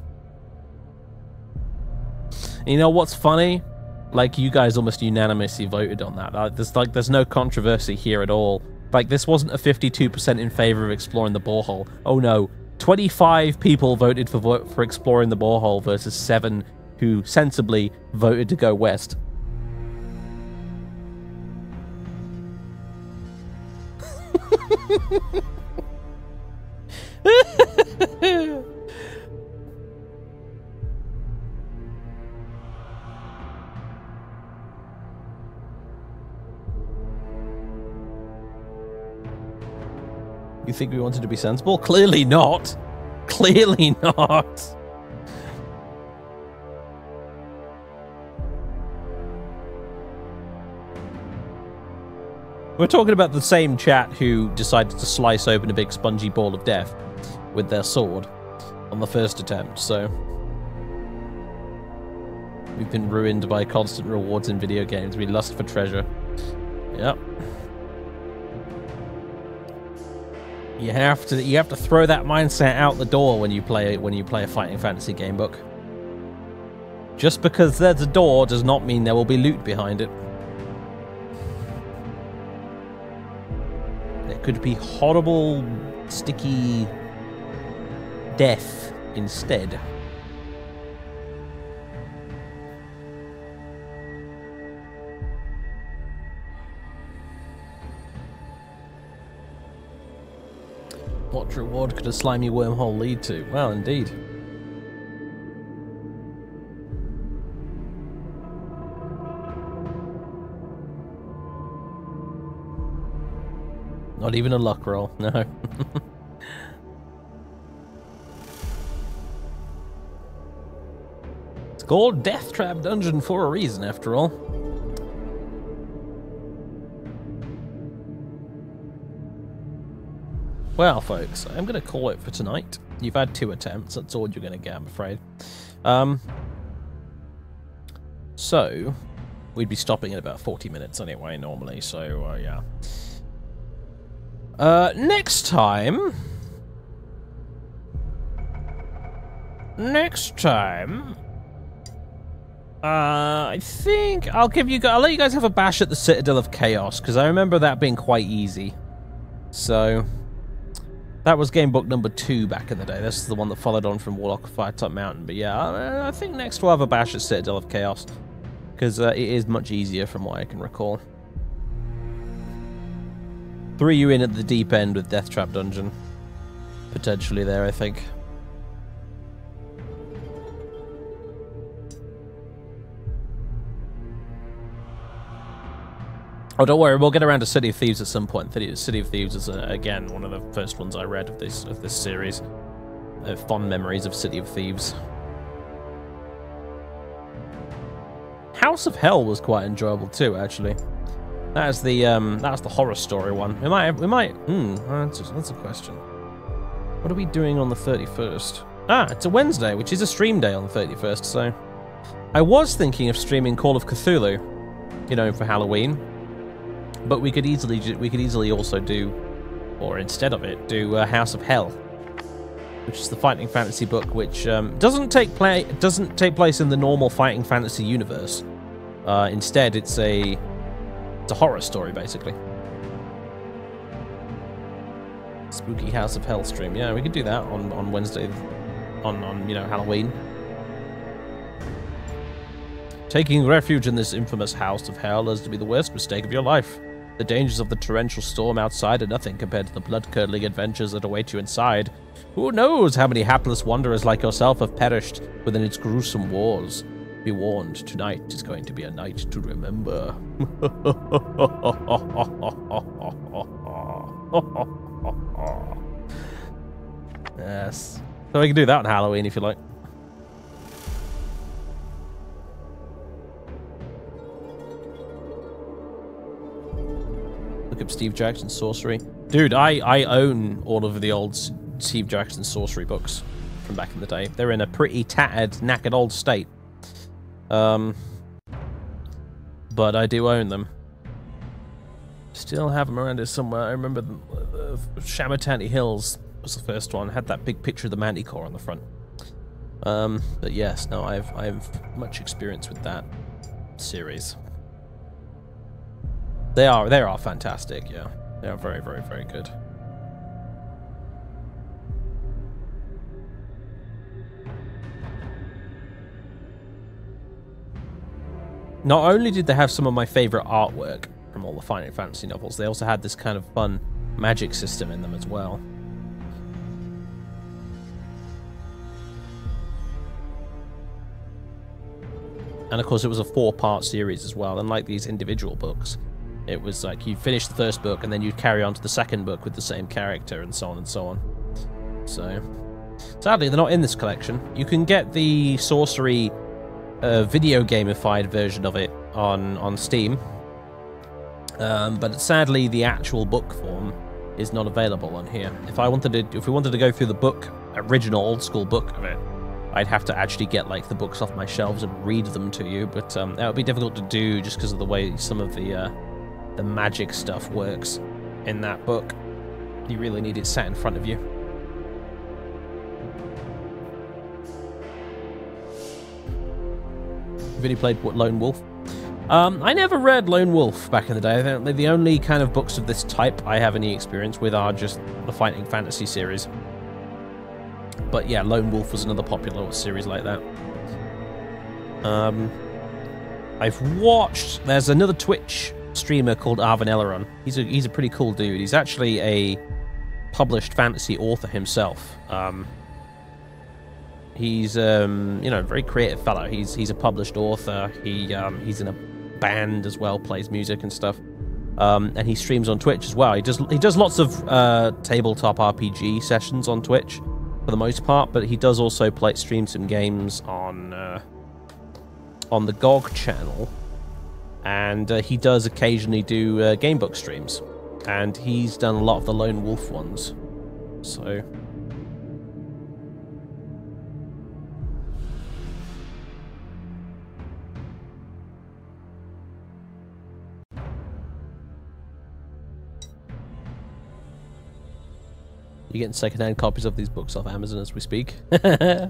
You know what's funny? Like, you guys almost unanimously voted on that. There's no controversy here at all. Like, this wasn't a 52% in favor of exploring the borehole. Oh no, 25 people voted for exploring the borehole versus 7 who sensibly voted to go west. You think we wanted to be sensible? Clearly not. Clearly not. We're talking about the same chat who decided to slice open a big spongy ball of death with their sword on the first attempt, so we've been ruined by constant rewards in video games. We lust for treasure. Yep. You have to throw that mindset out the door when you play a fighting fantasy game book. Just because there's a door does not mean there will be loot behind it. There could be horrible, sticky death instead. What reward could a slimy wormhole lead to? Well, indeed. Not even a luck roll, no. It's called Deathtrap Dungeon for a reason, after all. Well, folks, I'm going to call it for tonight. You've had 2 attempts. That's all you're going to get, I'm afraid. So, we'd be stopping in about 40 minutes anyway, normally. So, yeah. Next time... I think I'll let you guys have a bash at the Citadel of Chaos, because I remember that being quite easy. So... that was Gamebook number 2 back in the day. This is the one that followed on from Warlock of Firetop Mountain. But yeah, I think next we'll have a bash at Citadel of Chaos, because it is much easier from what I can recall. Threw you in at the deep end with Deathtrap Dungeon. Potentially there, I think. Oh, don't worry, we'll get around to City of Thieves at some point. City of Thieves is, again, one of the first ones I read of this series. Fond memories of City of Thieves. House of Hell was quite enjoyable too, actually. That's the horror story one. That's a question. What are we doing on the 31st? Ah, it's a Wednesday, which is a stream day on the 31st, so... I was thinking of streaming Call of Cthulhu, you know, for Halloween. But we could easily also do, or instead of it, do House of Hell, which is the fighting fantasy book, which doesn't take place in the normal fighting fantasy universe. Instead, it's a horror story, basically. Spooky House of Hell stream. Yeah, we could do that on Wednesday, on you know, Halloween. Taking refuge in this infamous House of Hell is to be the worst mistake of your life. The dangers of the torrential storm outside are nothing compared to the blood-curdling adventures that await you inside. Who knows how many hapless wanderers like yourself have perished within its gruesome walls? Be warned, tonight is going to be a night to remember. Yes. So we can do that on Halloween if you like. look up Steve Jackson's sorcery. Dude, I own all of the old Steve Jackson sorcery books from back in the day. They're in a pretty tattered, knackered old state. But I do own them. Still have them around here somewhere. I remember the Shamatani Hills was the first one. Had that big picture of the Manticore on the front. But yes, no, I've much experience with that series. They are fantastic, yeah. They are very, very, very good. Not only did they have some of my favorite artwork from all the Final Fantasy novels, they also had this kind of fun magic system in them as well. And of course, it was a 4-part series as well, unlike these individual books. It was like you'd finish the first book and then you'd carry on to the second book with the same character and so on and so on. So, sadly, they're not in this collection. You can get the sorcery video gamified version of it on Steam. But sadly, the actual book form is not available on here. If we wanted to go through the original old school book of it, I'd have to actually get like the books off my shelves and read them to you, but that would be difficult to do just because of the way some of the magic stuff works in that book. You really need it sat in front of you. Have you played Lone Wolf? I never read Lone Wolf back in the day. I think the only kind of books of this type I have any experience with are just the Fighting Fantasy series. But yeah, Lone Wolf was another popular series like that. I've watched... There's another Twitch streamer called Arvanelleron. He's a pretty cool dude. He's actually a published fantasy author himself. He's you know, a very creative fellow. He's a published author. He's in a band as well, plays music and stuff. And he streams on Twitch as well. He does lots of tabletop RPG sessions on Twitch for the most part, but he does also stream some games on the GOG channel, and he does occasionally do Gamebook streams, and he's done a lot of the Lone Wolf ones. So you're getting secondhand copies of these books off Amazon as we speak. Yeah,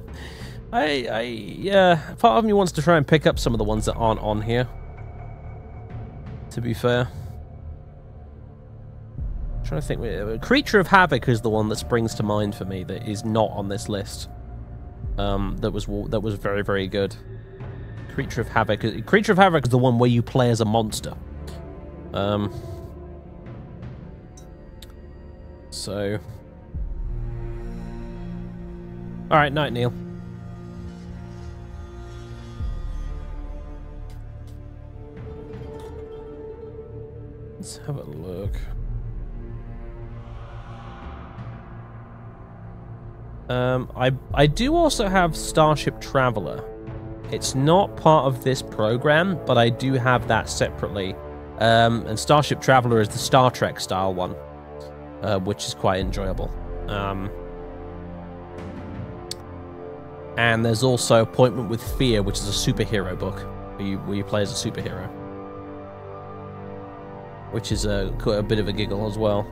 part of me wants to try and pick up some of the ones that aren't on here, to be fair. I'm trying to think. Creature of Havoc is the one that springs to mind for me that is not on this list. That was very, very good. Creature of Havoc is the one where you play as a monster. So... Alright, night, Neil. Let's have a look. I do also have Starship Traveler. It's not part of this program, but I do have that separately. And Starship Traveler is the Star Trek style one, which is quite enjoyable. And there's also Appointment with Fear, which is a superhero book where you play as a superhero, which is quite a bit of a giggle as well.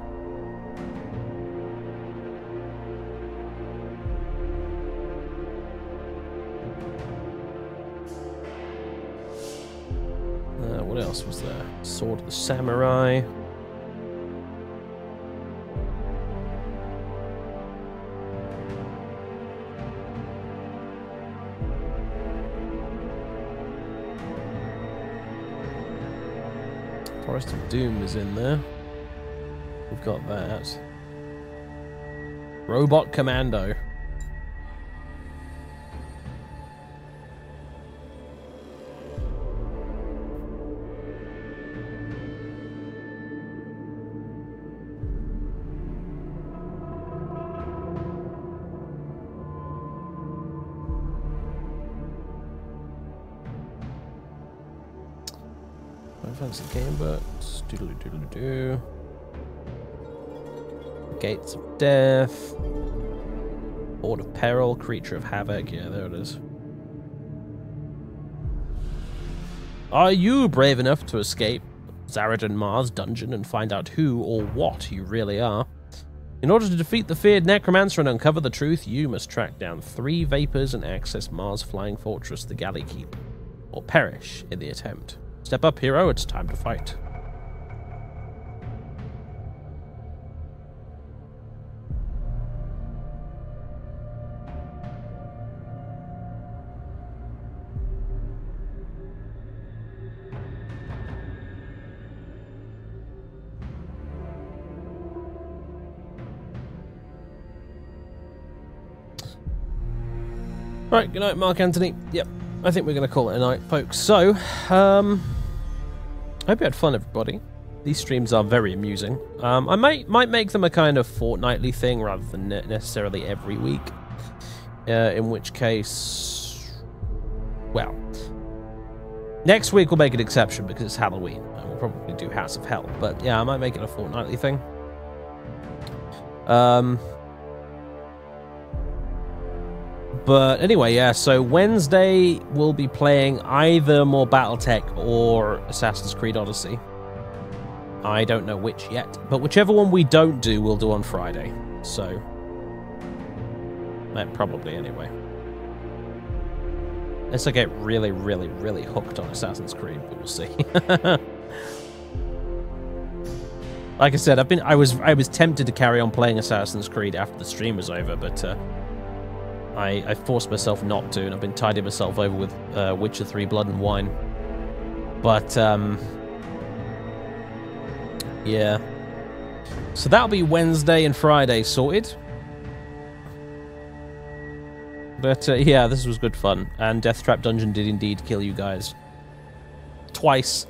What else was there? Sword of the Samurai. Forest of Doom is in there. We've got that. Robot Commando. Fancy Gamebook. Doodly doodly doo. Gates of Death. Horde of Peril, Creature of Havoc. Yeah, there it is. Are you brave enough to escape Zaradin Mars dungeon and find out who or what you really are? In order to defeat the feared necromancer and uncover the truth, you must track down 3 vapors and access Mars' flying fortress, the Galley Keep, or perish in the attempt. Step up, hero, it's time to fight. Right, good night, Mark Anthony. Yep, I think we're going to call it a night, folks. So, I hope you had fun, everybody. These streams are very amusing. I might make them a kind of fortnightly thing rather than necessarily every week. In which case, well, next week we'll make an exception because it's Halloween. We'll probably do House of Hell, but yeah, I might make it a fortnightly thing. But anyway, yeah, so Wednesday we'll be playing either more Battletech or Assassin's Creed Odyssey. I don't know which yet, but whichever one we don't do, we'll do on Friday. So, probably anyway. Unless I get really, really, really hooked on Assassin's Creed, but we'll see. Like I said, I was tempted to carry on playing Assassin's Creed after the stream was over, but I forced myself not to, and I've been tidying myself over with Witcher 3 Blood and Wine. But, yeah. So that'll be Wednesday and Friday sorted. But, yeah, this was good fun. And Deathtrap Dungeon did indeed kill you guys. Twice.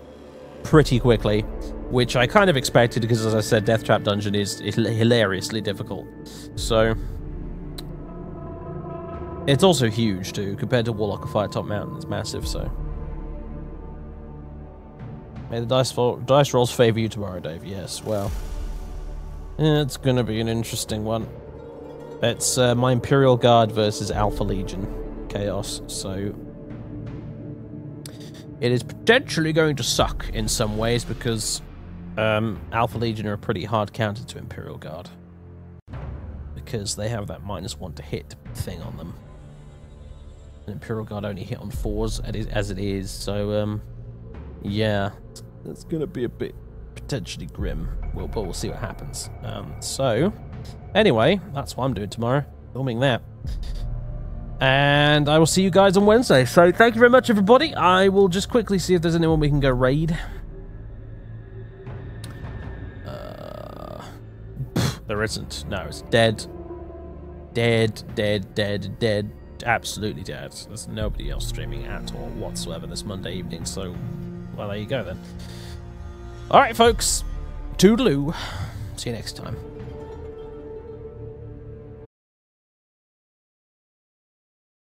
Pretty quickly. Which I kind of expected, because, as I said, Deathtrap Dungeon is hilariously difficult. So... it's also huge, too, compared to Warlock of Firetop Mountain. It's massive, so... may the dice rolls favour you tomorrow, Dave. Yes, well... it's gonna be an interesting one. It's my Imperial Guard versus Alpha Legion Chaos, so... it is potentially going to suck in some ways, because Alpha Legion are a pretty hard counter to Imperial Guard. Because they have that -1 to hit thing on them. Imperial Guard only hit on 4s as it is, so yeah, it's gonna be a bit potentially grim. But we'll see what happens. So anyway, that's what I'm doing tomorrow, filming that, and I will see you guys on Wednesday. So thank you very much, everybody. I will just quickly see if there's anyone we can go raid. There isn't. No, it's dead. Dead. Absolutely dead. There's nobody else streaming at all whatsoever this Monday evening, so, well, there you go then. Alright, folks. Toodaloo. See you next time.